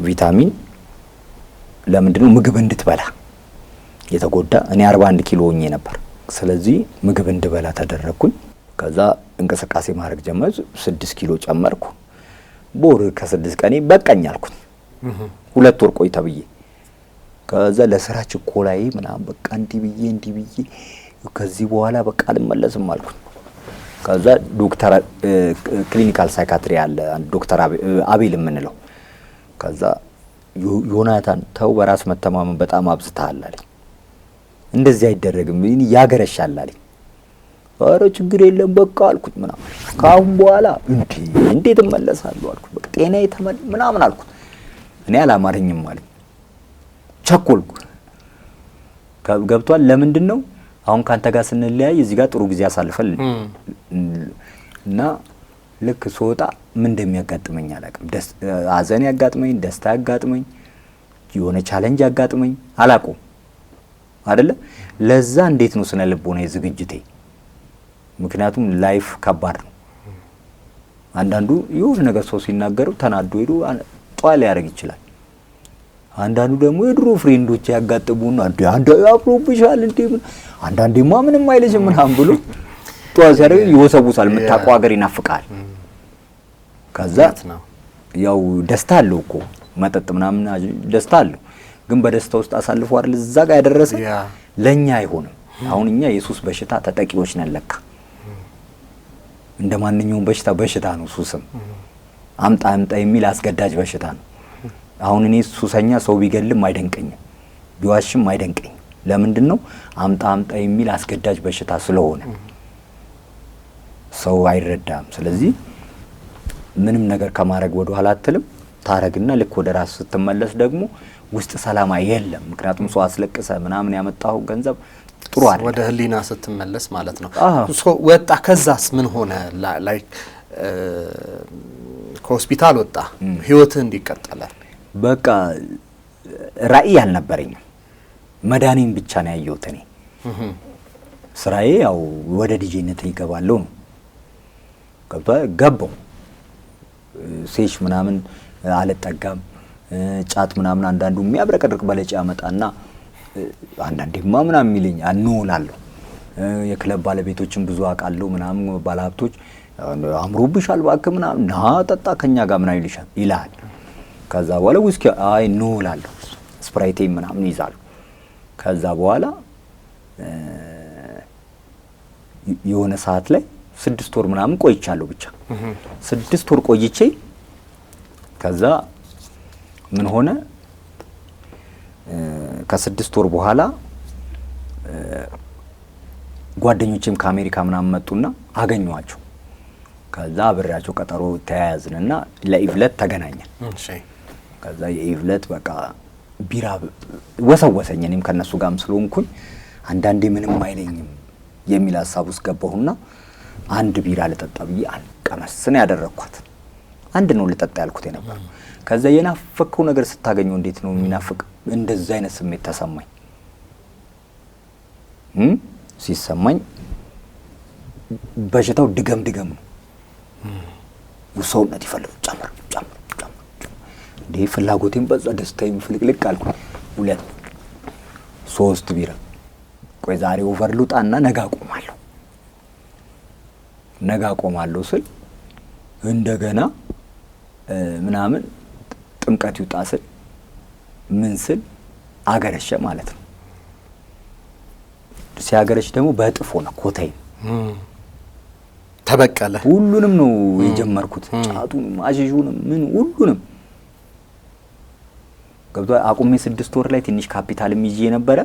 Speaker 1: ቪታሚን ለምንድነው ምግብ እንድትበላ የተጎዳ እኔ 41 ኪሎ ሆኜ ነበር። ስለዚህ ምግብ እንድበላ ተደረኩኝ። ከዛ እንቅስቃሴ ማድረግ ጀመርኩ። 6 ኪሎ ጨመርኩ። በወር ከ6 ቀኔ በቃኝ አልኩኝ። 2 ወር ቆይ ተብዬ ከዛ ለስራ ችኮላዬ ምናምን በቃ እንዲህ ብዬ ከዚህ በኋላ በቃ አልመለስም አልኩኝ። ከዛ ዶክተር ክሊኒካል ሳይካትሪ ያለ አንድ ዶክተር አቤል የምንለው ከዛ ዮናታን ተው በራስ መተማመን በጣም አብዝተሃል አለኝ። እንደዚህ አይደረግም ያገረሻል አለኝ። ኧረ ችግር የለም በቃ አልኩት ምናምን። ካሁን በኋላ እንዴት እመለሳለሁ አልኩት። በቃ ጤናዬ ምናምን አልኩት። እኔ አላማረኝም አለኝ። ቸኮልኩ። ገብቷል። ለምንድን ነው አሁን ካንተ ጋር ስንለያይ እዚህ ጋር ጥሩ ጊዜ አሳልፈል እና ልክ ስወጣ ምን እንደሚያጋጥመኝ አላውቅም። ሐዘን ያጋጥመኝ፣ ደስታ ያጋጥመኝ፣ የሆነ ቻሌንጅ ያጋጥመኝ አላውቅም አይደለ? ለዛ እንዴት ነው ስነ ልቦና ዝግጅቴ? ምክንያቱም ላይፍ ከባድ ነው። አንዳንዱ የሆነ ነገር ሰው ሲናገረው ተናዶ ሄዶ ጧል ያደርግ ይችላል። አንዳንዱ ደግሞ የድሮ ፍሬንዶች ያጋጥሙና አንዱ ያፍሮብሻል እንዴ አንዳንዴማ ምንም አይልሽም ምናምን ብሎ ጧል ሲያደርግ ይወሰውሳል። የምታውቀው ሀገር ይናፍቃል። ከዛ ያው ደስታ አለው እኮ መጠጥ ምናምን ደስታ አለው፣ ግን በደስታ ውስጥ አሳልፎ አይደል እዛ ጋር ያደረሰ ለኛ አይሆንም። አሁን እኛ የሱስ በሽታ ተጠቂዎች ነን ለካ። እንደ ማንኛውም በሽታ ነው ሱስም። አምጣ የሚል አስገዳጅ በሽታ ነው። አሁን እኔ ሱሰኛ ሰው ቢገልም አይደንቀኝም፣ ቢዋሽም አይደንቀኝም። ለምንድን ነው አምጣ የሚል አስገዳጅ በሽታ ስለሆነ ሰው አይረዳም። ስለዚህ ምንም ነገር ከማድረግ ወደ ኋላ አትልም። ታረግና ልክ ወደ ራስ ስትመለስ ደግሞ ውስጥ ሰላማ የለም። ምክንያቱም ሰው አስለቅሰ ምናምን ያመጣው ገንዘብ ጥሩ አይደለም። ወደ ህሊና ስትመለስ ማለት ነው። ወጣ። ከዛስ ምን ሆነ? ላይክ ከሆስፒታል ወጣ፣ ህይወትህ እንዲቀጥላል። በቃ ራዕይ አልነበረኝም። መዳኔን ብቻ ነው ያየሁት እኔ። ስራዬ ያው ወደ ዲጄነት ይገባለሁ ነው። ገባው ሴሽ ምናምን አልጠጋም። ጫት ምናምን አንዳንዱ የሚያብረቀርቅ በለጭ ያመጣና አንዳንዴማ ምናምን የሚለኝ አንውላለሁ። የክለብ ባለቤቶችን ብዙ አውቃለሁ ምናምን ባለሀብቶች አምሮብሻል እባክህ ምናምን ና ጠጣ ከኛ ጋር ምናምን ይልሻል ይላል። ከዛ በኋላ ውስኪ አይ እንውላለሁ ስፕራይቴ ምናምን ይዛሉ። ከዛ በኋላ የሆነ ሰዓት ላይ 6 ወር ምናምን ቆይቻለሁ። ብቻ 6 ወር ቆይቼ ከዛ ምን ሆነ? ከ6 ወር በኋላ ጓደኞቼም ከአሜሪካ ምናምን መጡና አገኘኋቸው። ከዛ አብሬያቸው ቀጠሮ ተያያዝንና ለኢቭለት ተገናኘን። ከዛ የኢቭለት በቃ ቢራ ወሰወሰኝ። እኔም ከነሱ ጋርም ስለሆንኩኝ አንዳንዴ ምንም አይለኝም የሚል ሀሳብ ውስጥ ገባሁና አንድ ቢራ ልጠጣ ብዬ አንቀመስን ያደረኳት። አንድ ነው ልጠጣ ያልኩት የነበር። ከዛ የናፈቀው ነገር ስታገኘው እንዴት ነው የሚናፍቅ? እንደዛ አይነት ስሜት ተሰማኝ። ሲሰማኝ በሽታው ድገም ነው። ሰውነት ይፈልግ ጨምር እንዴ ፍላጎቴን በዛ ደስታዬም ፍልቅልቅ አልኩ። 2 3 ቢራ ቆይ ዛሬ ኦቨር ልውጣና ነገ አቆማለሁ ስል እንደገና ምናምን ጥምቀት ይውጣ ስል ምን ስል አገረሸ ማለት ነው። ሲያገረሽ ደግሞ በእጥፍ ሆነ። ኮተይ ተበቀለ። ሁሉንም ነው የጀመርኩት፣ ጫቱንም አሽሹንም ምን ሁሉንም ገብቶ አቁሜ 6 ወር ላይ ትንሽ ካፒታልም ይዤ ነበረ።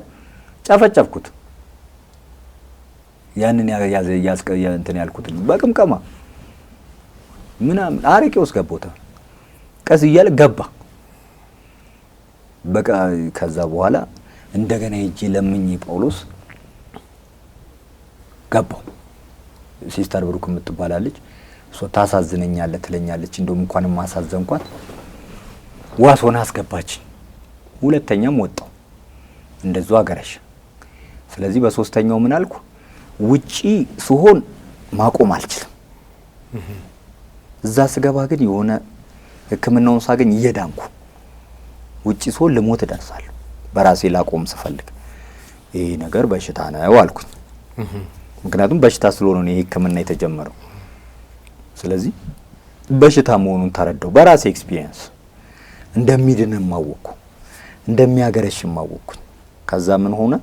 Speaker 1: ጨፈጨፍኩት። ያንን እንትን ያልኩት በቅምቀማ ምናምን አረቄ ውስጥ ገቦታ ቀስ እያለ ገባ። በቃ ከዛ በኋላ እንደገና ሄጄ ለምኜ ጳውሎስ ገባው። ሲስተር ብሩክ የምትባላለች እሷ ታሳዝነኛለች ትለኛለች። እንደውም እንኳንም ማሳዘንኳት ዋስ ሆና አስገባች። ሁለተኛም ወጣው እንደዛው አገረሽ። ስለዚህ በሶስተኛው ምን አልኩ? ውጪ ስሆን ማቆም አልችልም። እዛ ስገባ ግን የሆነ ሕክምናውን ሳገኝ እየዳንኩ ውጪ ሰው ልሞት እደርሳለሁ በራሴ ላቆም ስፈልግ ይሄ ነገር በሽታ ነው አልኩኝ። ምክንያቱም በሽታ ስለሆነ ነው ይሄ ሕክምና የተጀመረው። ስለዚህ በሽታ መሆኑን ተረዳው በራሴ ኤክስፒሪየንስ። እንደሚድንም ማወቅኩ እንደሚያገረሽም ማወቅኩኝ። ከዛ ምን ሆነ?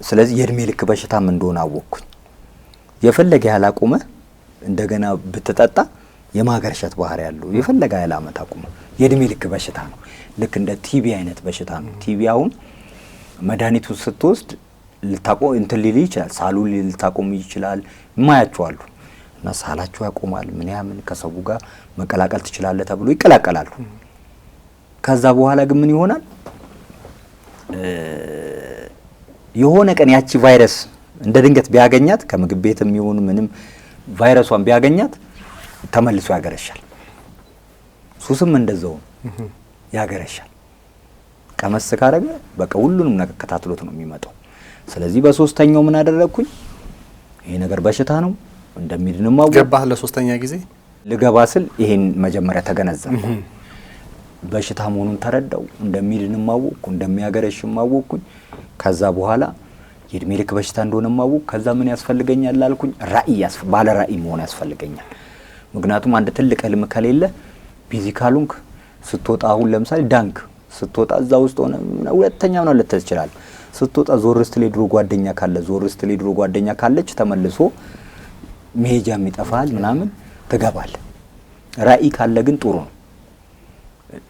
Speaker 1: ስለዚህ የእድሜ ልክ በሽታም እንደሆነ አወቅኩኝ። የፈለገ ያህል አቁመህ እንደገና ብትጠጣ የማገርሸት ባህሪ ያለው የፈለገ ያህል አመት አቁመህ የእድሜ ልክ በሽታ ነው። ልክ እንደ ቲቢ አይነት በሽታ ነው። ቲቢ አሁን መድኃኒቱን ስትወስድ ልታቆም እንትን ሊል ይችላል፣ ሳሉ ልታቆም ይችላል። የማያቸዋሉ እና ሳላቸው ያቆማል ምንያምን ከሰው ጋር መቀላቀል ትችላለህ ተብሎ ይቀላቀላሉ። ከዛ በኋላ ግን ምን ይሆናል? የሆነ ቀን ያቺ ቫይረስ እንደ ድንገት ቢያገኛት ከምግብ ቤትም ይሁን ምንም ቫይረሷን ቢያገኛት ተመልሶ ያገረሻል። ሱስም እንደዛው ያገረሻል። ቀመስ ካረገ በቃ ሁሉንም ነገር ከታትሎት ነው የሚመጣው። ስለዚህ በሶስተኛው ምን አደረግኩኝ? ይሄ ነገር በሽታ ነው እንደሚድንም አወቅኩ።
Speaker 3: ገባህ? ለሶስተኛ ጊዜ
Speaker 1: ልገባ ስል ይሄን መጀመሪያ ተገነዘብኩ። በሽታ መሆኑን ተረዳው። እንደሚድንም አወቅኩ፣ እንደሚያገረሽም አወቅኩኝ። ከዛ በኋላ የእድሜ ልክ በሽታ እንደሆነ አወቅኩ። ከዛ ምን ያስፈልገኛል አልኩኝ? ራዕይ ባለ ራዕይ መሆን ያስፈልገኛል። ምክንያቱም አንድ ትልቅ ህልም ከሌለ ቢዚ ካልሆንክ ስትወጣ አሁን ለምሳሌ ዳንክ ስትወጣ እዛ ውስጥ ሆነ ሁለተኛ ነው ልትል ይችላል። ስትወጣ ዞር ስትል ድሮ ጓደኛ ካለ ዞር ስትል ድሮ ጓደኛ ካለች ተመልሶ መሄጃም ይጠፋል ምናምን ትገባል። ራዕይ ካለ ግን ጥሩ ነው።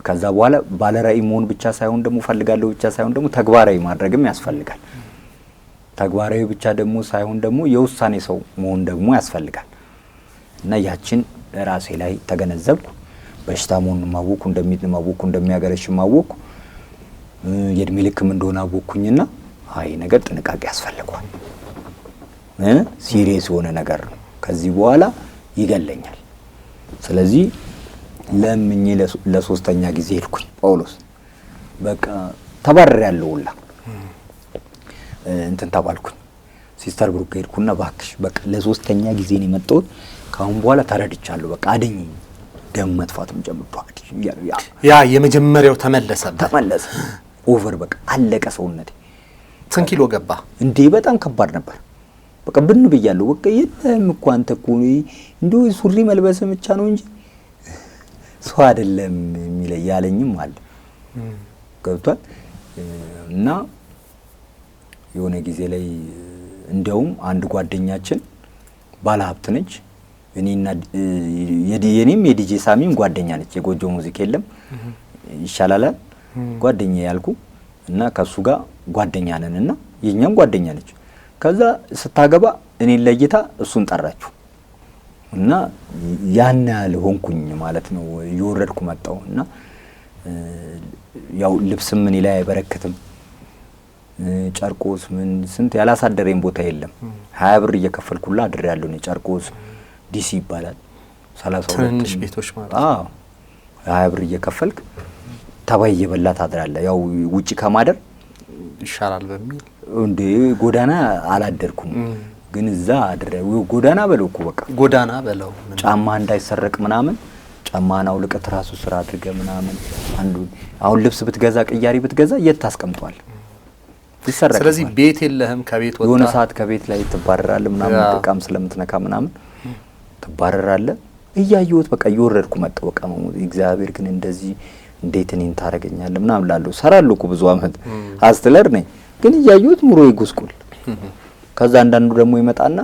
Speaker 1: ከዛ በኋላ ባለ ራዕይ መሆን ብቻ ሳይሆን ደግሞ ፈልጋለሁ ብቻ ሳይሆን ደግሞ ተግባራዊ ማድረግም ያስፈልጋል። ተግባራዊ ብቻ ደግሞ ሳይሆን ደግሞ የውሳኔ ሰው መሆን ደግሞ ያስፈልጋል። እና ያችን ራሴ ላይ ተገነዘብኩ። በሽታ መሆኑን ማወቅኩ፣ እንደሚያወቅኩ እንደሚያገረሽ ማወቅኩ፣ የእድሜ ልክም እንደሆነ አወቅኩኝና አይ ነገር ጥንቃቄ ያስፈልገዋል። ሲሪየስ የሆነ ነገር ነው። ከዚህ በኋላ ይገለኛል። ስለዚህ ለምኜ ለሶስተኛ ጊዜ ሄድኩኝ ጳውሎስ። በቃ ተባረር ያለው ሁላ እንትን ተባልኩኝ። ሲስተር ብሩክ ሄድኩና ባክሽ በቃ ለሶስተኛ ጊዜ ነው የመጣሁት። ካሁን በኋላ ተረድቻለሁ። በቃ አድኝ ደም መጥፋትም ጀምሯል።
Speaker 3: ያ የመጀመሪያው ተመለሰ።
Speaker 1: ኦቨር በቃ አለቀ ሰውነቴ።
Speaker 3: ስንት ኪሎ ገባ
Speaker 1: እንዴ? በጣም ከባድ ነበር። በቃ ብን ብያለሁ። በቃ የለም እኮ አንተ እኮ እንዲሁ ሱሪ መልበስ ብቻ ነው እንጂ ሰው አይደለም የሚለኝ ያለኝም አለ። ገብቷል። እና የሆነ ጊዜ ላይ እንደውም አንድ ጓደኛችን ባለሀብት ነች። እኔና የኔም የዲጄ ሳሚም ጓደኛ ነች። የጎጆ ሙዚቃ የለም ይሻላል ጓደኛ ያልኩ እና ከሱ ጋር ጓደኛ ነንና የኛም ጓደኛ ነች። ከዛ ስታገባ እኔን ለይታ እሱን ጠራችሁ እና ያን ያህል ሆንኩኝ ማለት ነው። እየወረድኩ መጣሁ እና ያው ልብስም እኔ ላይ አይበረክትም። ጨርቆስ ምን ስንት ያላሳደረኝ ቦታ የለም። 20 ብር እየከፈልኩላ አድሬያለሁ። እኔ ጨርቆስ ዲሲ ይባላል 32
Speaker 3: ትንሽ ቤቶች ማለት
Speaker 1: 20 ብር እየከፈልክ ተባይ እየበላ ታድራለህ። ያው ውጪ ከማደር
Speaker 3: ይሻላል በሚል
Speaker 1: እንዴ ጎዳና አላደርኩም፣ ግን እዛ አድሬያለሁ። ጎዳና በለው እኮ በቃ
Speaker 3: ጎዳና በለው
Speaker 1: ጫማ እንዳይሰረቅ ምናምን ጫማን አውልቀህ ራሱ ስራ አድርገህ ምናምን አንዱ አሁን ልብስ ብትገዛ ቅያሪ ብትገዛ የት ታስቀምጧል? ይሰረቅ።
Speaker 3: ስለዚህ ቤት የለህም። ከቤት ወጣ
Speaker 1: የሆነ ሰዓት ከቤት ላይ ትባረራለህ ምናምን ጥቃም ስለምትነካ ምናምን ትባረራለህ። እያየሁት በቃ እየወረድኩ መጣሁ። በቃ እግዚአብሔር ግን እንደዚህ እንዴት እኔን ታረገኛለህ ምናምን ላለው ሰራለሁ እኮ ብዙ አመት አስተለር ነኝ፣ ግን እያየሁት ኑሮ ይጉስቁል። ከዛ አንዳንዱ ደግሞ ይመጣና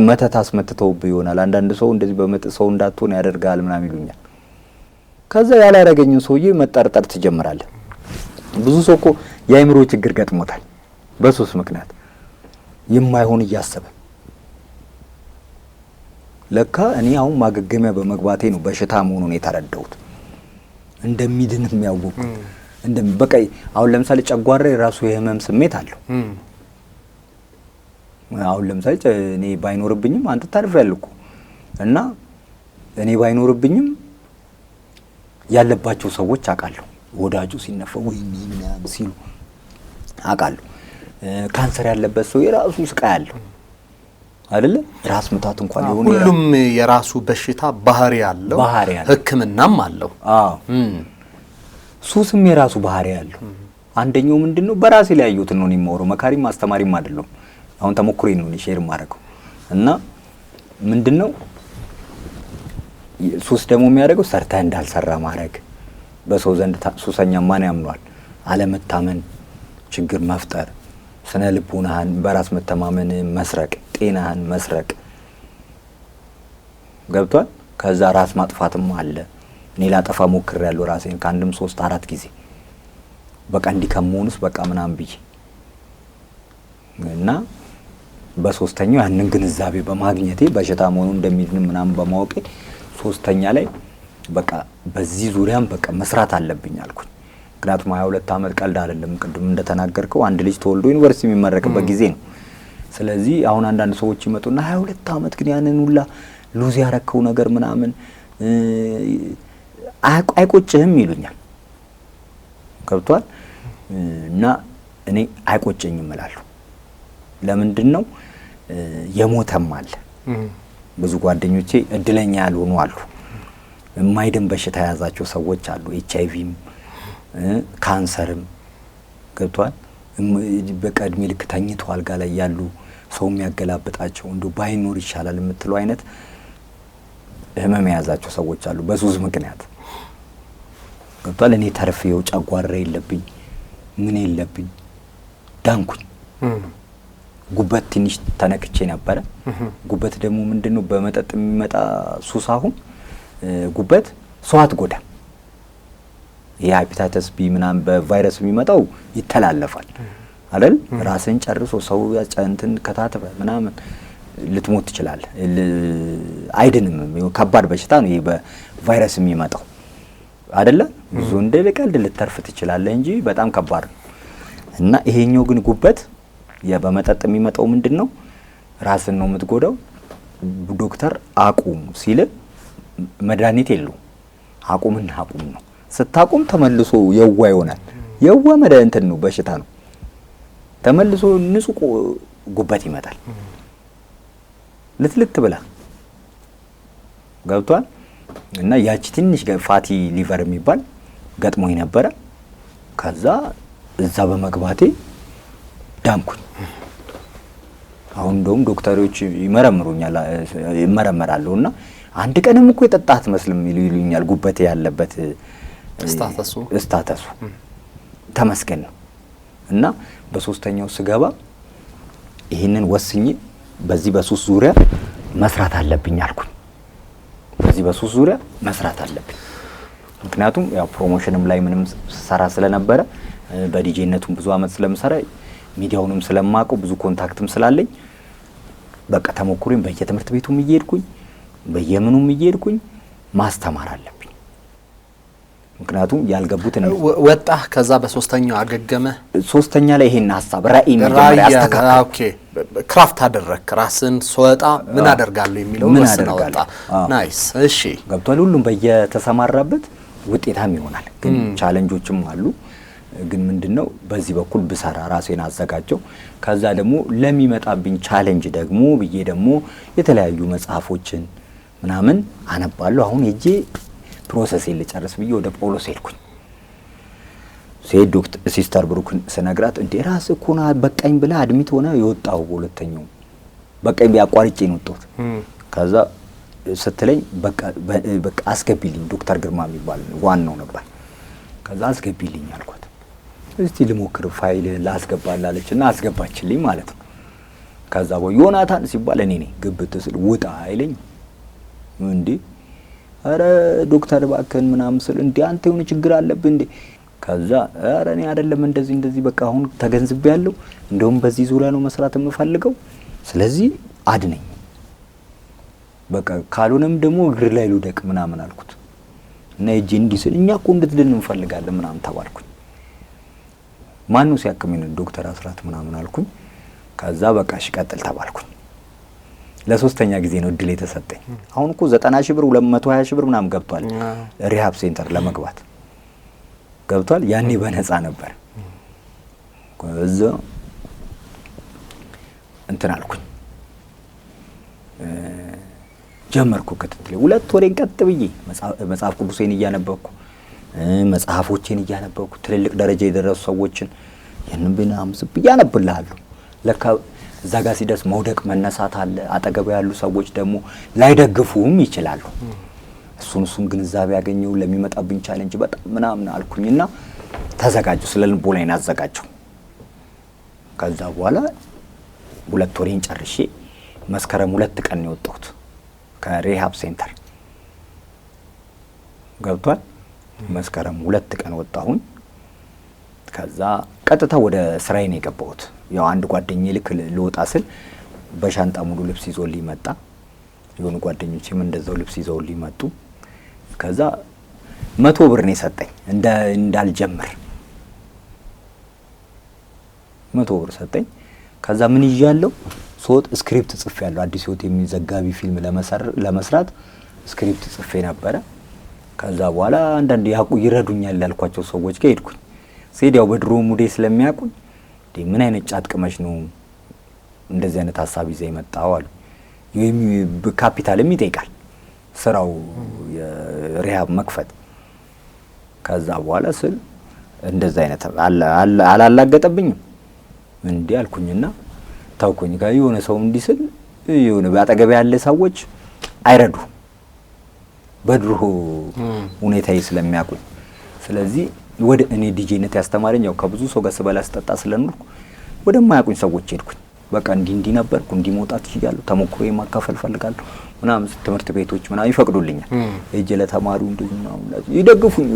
Speaker 1: መተት አስመትተውብህ ይሆናል። አንዳንድ ሰው እንደዚህ በመጥ ሰው እንዳትሆን ያደርጋል ምናምን ይሉኛል። ከዛ ያላረገኝን ሰውዬ መጠርጠር ትጀምራለህ። ብዙ ሰው እኮ የአእምሮ ችግር ገጥሞታል በሱስ ምክንያት የማይሆን እያሰበ። ለካ እኔ አሁን ማገገሚያ በመግባቴ ነው በሽታ መሆኑን የተረዳሁት። እንደሚድን የሚያውቁ በቃ አሁን ለምሳሌ ጨጓራ የራሱ የህመም ስሜት አለው። አሁን ለምሳሌ እኔ ባይኖርብኝም አንተ ታርፋለህ እኮ እና እኔ ባይኖርብኝም ያለባቸው ሰዎች አውቃለሁ። ወዳጁ ሲነፋ ወይ ምናምን ሲሉ አውቃለሁ። ካንሰር ያለበት ሰው የራሱ ስቃይ አለው።
Speaker 2: አይደለ? ራስ ምታት እንኳን ይሁን
Speaker 3: ሁሉም የራሱ በሽታ ባህሪ ያለው ህክምናም አለው።
Speaker 2: አዎ ሱስም የራሱ ባህሪ ያለው። አንደኛው ምንድነው በራሴ ላይ ያዩትን ነው የሚወረው። መካሪም አስተማሪም አይደለም። አሁን ተሞክሬ ነው ሼር ማድረገው እና ምንድነው ሱስ ደግሞ የሚያደርገው ሰርተህ እንዳልሰራ ማድረግ፣ በሰው ዘንድ ሱሰኛ ማን ያምኗል? አለመታመን፣ ችግር መፍጠር፣ ስነ ልቦናህን በራስ መተማመን መስረቅ፣ ጤናህን መስረቅ ገብቷል። ከዛ ራስ ማጥፋትም አለ። እኔ ላጠፋ ሞክሬያለሁ ራሴን ከአንድም 3-4 ጊዜ በቃ እንዲከመውንስ በቃ ምናምን ብዬ እና በሶስተኛው ያንን ግንዛቤ በማግኘቴ በሽታ መሆኑን እንደሚድን ምናምን በማወቄ ሶስተኛ ላይ በቃ በዚህ ዙሪያም በቃ መስራት አለብኝ አልኩኝ። ምክንያቱም 22 ዓመት ቀልድ አይደለም። ቅድም እንደተናገርከው አንድ ልጅ ተወልዶ ዩኒቨርሲቲ የሚመረቅበት ጊዜ ነው። ስለዚህ አሁን አንዳንድ ሰዎች ይመጡና 22 ዓመት ግን ያንን ሁላ ሉዝ ያረከው ነገር ምናምን አይቆጭህም ይሉኛል። ገብቷል። እና እኔ አይቆጨኝም እላለሁ። ለምንድን ነው የሞተም አለ። ብዙ ጓደኞቼ እድለኛ ያልሆኑ አሉ። የማይድን በሽታ የያዛቸው ሰዎች አሉ። ኤችአይቪም ካንሰርም ገብቷል። በቃ እድሜ ልክ ተኝተው አልጋ ላይ ያሉ ሰው የሚያገላብጣቸው እንዶ ባይኖር ይሻላል የምትለው አይነት ህመም የያዛቸው ሰዎች አሉ በሱስ ምክንያት ገብቷል። እኔ ተርፌው ጨጓራ የለብኝ ምን የለብኝ ዳንኩኝ። ጉበት ትንሽ ተነክቼ ነበረ። ጉበት ደግሞ ምንድነው በመጠጥ የሚመጣ ሱስ። አሁን ጉበት ሰው አትጎዳም። የሄፓታይተስ ቢ ምናምን በቫይረስ የሚመጣው ይተላለፋል አይደል? ራስን ጨርሶ ሰው ያጫንትን ከታተበ ምናምን ልትሞት ትችላለህ። አይድንም። ከባድ በሽታ ነው ይሄ በቫይረስ የሚመጣው አይደለ? ብዙ እንደ ቀልድ ልተርፍ ትችላለህ እንጂ በጣም ከባድ ነው። እና ይሄኛው ግን ጉበት በመጠጥ የሚመጣው ምንድነው ራስን ነው የምትጎዳው። ዶክተር አቁም ሲል መድኃኒት የለውም። አቁምና አቁም ነው። ስታቁም ተመልሶ የዋ ይሆናል። የዋ መድኃኒት ነው፣ በሽታ ነው። ተመልሶ ንጹህ ጉበት ይመጣል። ልትልት ብላ ገብቷል። እና ያቺ ትንሽ ፋቲ ሊቨር የሚባል ገጥሞኝ ነበረ። ከዛ እዛ በመግባቴ ዳንኩኝ። አሁን እንደውም ዶክተሮች ይመረምሩኛል ይመረመራሉና አንድ ቀንም እኮ የጠጣት መስልም ይሉኛል። ጉበቴ ያለበት ስታተሱ ተመስገን ነው። እና በሶስተኛው ስገባ ይሄንን ወስኜ በዚህ በሱስ ዙሪያ መስራት አለብኝ አልኩኝ። በዚህ በሱስ ዙሪያ መስራት አለብኝ። ምክንያቱም ያው ፕሮሞሽንም ላይ ምንም ሰራ ስለነበረ በዲጄነቱም ብዙ አመት ስለምሰራ ሚዲያውንም ስለማቀው ብዙ ኮንታክትም ስላለኝ በቃ ተሞክሮኝ በየትምህርት ቤቱም እየሄድኩኝ በየምኑም እየሄድኩኝ ማስተማር አለብኝ። ምክንያቱም ያልገቡት ነው
Speaker 3: ወጣ። ከዛ በሶስተኛው አገገመ። ሶስተኛ
Speaker 2: ላይ ይሄን ሐሳብ ራእይ መጀመሪያ አስተካከለ።
Speaker 3: ኦኬ ክራፍት አደረክ። ራስን ስወጣ ምን አደርጋለሁ የሚለው ወጣ። ናይስ። እሺ
Speaker 2: ገብቷል። ሁሉም በየተሰማራበት ውጤታም ይሆናል። ግን ቻሌንጆችም አሉ። ግን ምንድነው በዚህ በኩል ብሰራ ራሴን አዘጋጀው። ከዛ ደግሞ ለሚመጣብኝ ቻሌንጅ ደግሞ ብዬ ደግሞ የተለያዩ መጽሐፎችን ምናምን አነባለሁ። አሁን እጄ ፕሮሰስ ልጨርስ ብዬ ወደ ጳውሎስ ሄድኩኝ። ዶክተር ሲስተር ብሩክን ስነግራት እንዴ ራስ እኮ ና በቃኝ ብላ አድሚት ሆነ የወጣው ሁለተኛው በቃኝ ቢያቋርጬ ነው ወጣሁት። ከዛ ስትለኝ በቃ አስገቢልኝ ዶክተር ግርማ የሚባል ዋናው ነበር። ከዛ አስገቢልኝ አልኳት። እስቲ ልሞክር ፋይል ላስገባላለችና አስገባችልኝ ማለት ነው። ከዛ ዮናታን ሲባል እኔ ነኝ ግብት ስል ውጣ አይለኝ እንዴ አረ ዶክተር ባከን ምናምን ስል እንዴ አንተ የሆነ ችግር አለብህ እንዴ? ከዛ አረ እኔ አይደለም እንደዚህ በቃ አሁን ተገንዝቤያለሁ። እንደውም በዚህ ዙሪያ ነው መስራት የምፈልገው። ስለዚህ አድነኝ በቃ ካልሆነም ደግሞ እግር ላይ ልውደቅ ምናምን አልኩት። እና እጄ እንዲህ ስል እኛ እኮ እንድትድን እንፈልጋለን ምናምን ተባልኩኝ። ማን ነው ሲያክመኝ? ዶክተር አስራት ምናምን አልኩኝ። ከዛ በቃ እሺ ቀጥል ተባልኩኝ። ለሶስተኛ ጊዜ ነው እድል የተሰጠኝ። አሁን እኮ 90,000 ብር 220,000 ብር ምናምን ገብቷል ሪሃብ ሴንተር ለመግባት ገብቷል። ያኔ በነፃ ነበር። ከዛ እንትን አልኩኝ
Speaker 1: ጀመርኩ ክትትል 2 ወሬን ቀጥ ብዬ መጽሐፍ ቅዱሴን እያነበብኩ መጽሐፎቼን እያነበብኩ ትልልቅ ደረጃ የደረሱ ሰዎችን የነብና አምስብ ያነብልሃለሁ። ለካ እዛ ጋር ሲደርስ መውደቅ መነሳት አለ። አጠገብ ያሉ ሰዎች ደግሞ ላይደግፉም ይችላሉ። እሱን ግንዛቤ ያገኘው ለሚመጣብኝ ቻሌንጅ በጣም ምናምን አልኩኝና ተዘጋጁ። ስለ ልቦናዬን አዘጋጀው። ከዛ በኋላ 2 ወሬን ጨርሼ መስከረም 2 ቀን ነው የወጣሁት ከሪሃብ ሴንተር ገብቷል። መስከረም 2 ቀን ወጣሁኝ። ከዛ ቀጥታ ወደ ስራዬ ነው የገባሁት። ያው አንድ ጓደኛዬ ልክ ልወጣ ስል በሻንጣ ሙሉ ልብስ ይዞልኝ መጣ። የሆኑ ጓደኞቼም እንደዛው ልብስ ይዘውልኝ መጡ። ከዛ 100 ብር ነው የሰጠኝ እንዳልጀምር 100 ብር ሰጠኝ። ከዛ ምን ይያለው ሶት ስክሪፕት ጽፌያለሁ። አዲስ ህይወት የሚዘጋቢ ፊልም ለመስራት ስክሪፕት ጽፌ ነበረ። ከዛ በኋላ አንዳንድ ይረዱኛል ያልኳቸው ሰዎች ጋር ሄድኩኝ። ሲዲያው በድሮ ሙዴ ስለሚያውቁኝ ምን አይነት ጫት ቅመሽ ነው እንደዚህ አይነት ሐሳብ ይዘህ የመጣው አሉ። ካፒታልም ይጠይቃል ስራው የሪሃብ መክፈት። ከዛ በኋላ ስል እንደዛ አይነት አላላገጠብኝም እንዴ አልኩኝና ታውኩኝ። ጋር የሆነ ሰው እንዲስል የሆነ ባጠገብ ያለ ሰዎች አይረዱ በድሮ ሁኔታዬ ስለሚያውቁኝ። ስለዚህ ወደ እኔ ዲጄነት ያስተማረኝ ያው ከብዙ ሰው ጋር ስበላ ስጠጣ ስለኖርኩ ወደማያውቁኝ ሰዎች ሄድኩኝ። በቃ እንዲህ ነበርኩ፣ እንዲህ መውጣት ይችላል፣ ተሞክሮዬ ማካፈል ፈልጋለሁ ምናምን። ትምህርት ቤቶች ምናምን ይፈቅዱልኛል። እጄ ለተማሪው እንደዚህ ምናምን ይደግፉኝ፣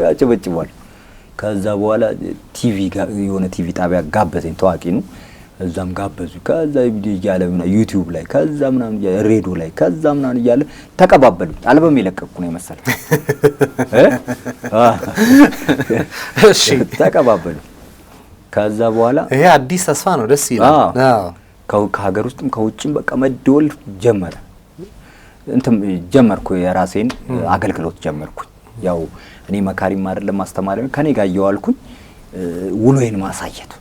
Speaker 1: ያጨበጭባሉ። ከዛ በኋላ የሆነ ቲቪ ጣቢያ ጋበዘኝ፣ ታዋቂ ነው። እዛም ጋበዙ። ከዛ እያለ ዩቲዩብ ላይ ከዛ ምናምን ሬዲዮ ላይ ከዛ ምናምን እያለ ተቀባበሉኝ። አልበም የለቀቅኩ ነው መሰለኝ። እሺ ተቀባበሉ። ከዛ በኋላ
Speaker 3: ይሄ አዲስ ተስፋ ነው፣ ደስ ይላል።
Speaker 1: ከሀገር ውስጥም ከውጭም በቃ መደወል ጀመረ። ጀመርኩ የራሴን አገልግሎት ጀመርኩ። ያው እኔ መካሪም አይደለም ማስተማሪም ከኔ ጋር እየዋልኩኝ ውሎዬን ማሳየት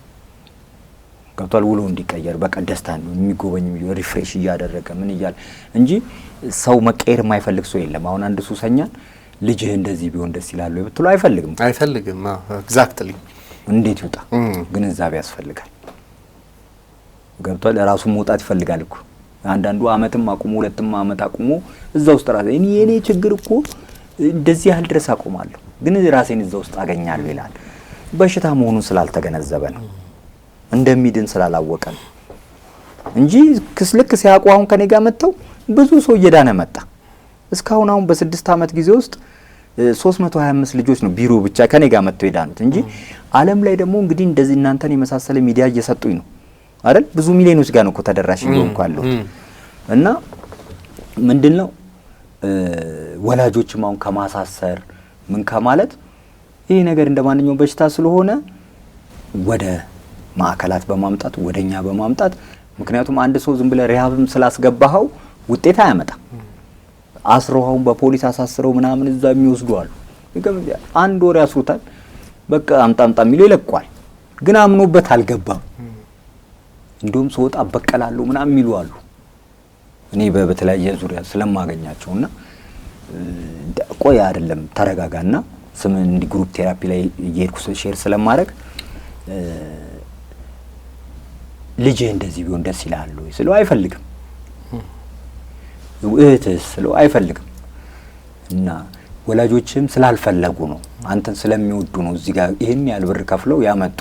Speaker 1: ገብቷል። ውሎ እንዲቀየር በቃ ደስታ ነው የሚጎበኝ ሪፍሬሽ እያደረገ ምን እያለ እንጂ ሰው መቀየር የማይፈልግ ሰው የለም። አሁን አንድ ሱሰኛን ልጅህ እንደዚህ ቢሆን ደስ ይላል ወይ ብትለው አይፈልግም።
Speaker 3: ኤግዛክትሊ
Speaker 1: እንዴት ይውጣ? ግንዛቤ ያስፈልጋል። ገብቷል። ራሱ መውጣት ይፈልጋል እኮ አንዳንዱ አመትም አቁሞ 2 አመት አቁሞ እዛ ውስጥ ራሴ እኔ ችግር እኮ እንደዚህ ያህል ድረስ አቆማለሁ ግን ራሴን እዛ ውስጥ አገኛለሁ ይላል። በሽታ መሆኑን ስላልተገነዘበ ነው፣ እንደሚድን ስላላወቀ ነው እንጂ ልክ ሲያውቁ አሁን ከኔ ጋር መጥተው ብዙ ሰው እየዳነ መጣ። እስካሁን አሁን በ6 አመት ጊዜ ውስጥ 325 ልጆች ነው ቢሮ ብቻ ከኔ ጋር መጥተው የዳኑት እንጂ ዓለም ላይ ደግሞ እንግዲህ እንደዚህ እናንተን የመሳሰለ ሚዲያ እየሰጡኝ ነው አይደል? ብዙ ሚሊዮኖች ጋር ነው እኮ ተደራሽ ይሆንኳለሁ። እና ምንድነው ወላጆችም አሁን ከማሳሰር ምን ከማለት ይሄ ነገር እንደማንኛውም በሽታ ስለሆነ ወደ ማዕከላት በማምጣት ወደኛ በማምጣት ምክንያቱም አንድ ሰው ዝም ብለ ሪሃብም ስላስገባኸው ውጤት አያመጣም። አስረውም በፖሊስ አሳስረው ምናምን እዛ የሚወስዱ አሉ። አንድ ወር ያስሩታል። በቃ አምጣ የሚሉ ይለቋል። ግን አምኖበት አልገባም። እንደውም ሰውጣ በቀላለሁ ምናምን የሚሉ አሉ። እኔ በተለያየ ዙሪያ ስለማገኛቸውና ቆይ አይደለም ተረጋጋና ስም እንዲ ግሩፕ ቴራፒ ላይ እየሄድኩ ሼር ስለማድረግ ልጅ እንደዚህ ቢሆን ደስ ይላል ወይ ስለው አይፈልግም። እህትስ ስለው አይፈልግም። እና ወላጆችም ስላልፈለጉ ነው፣ አንተን ስለሚወዱ ነው እዚህ ጋር ይሄን ያህል ብር ከፍለው ያመጡ።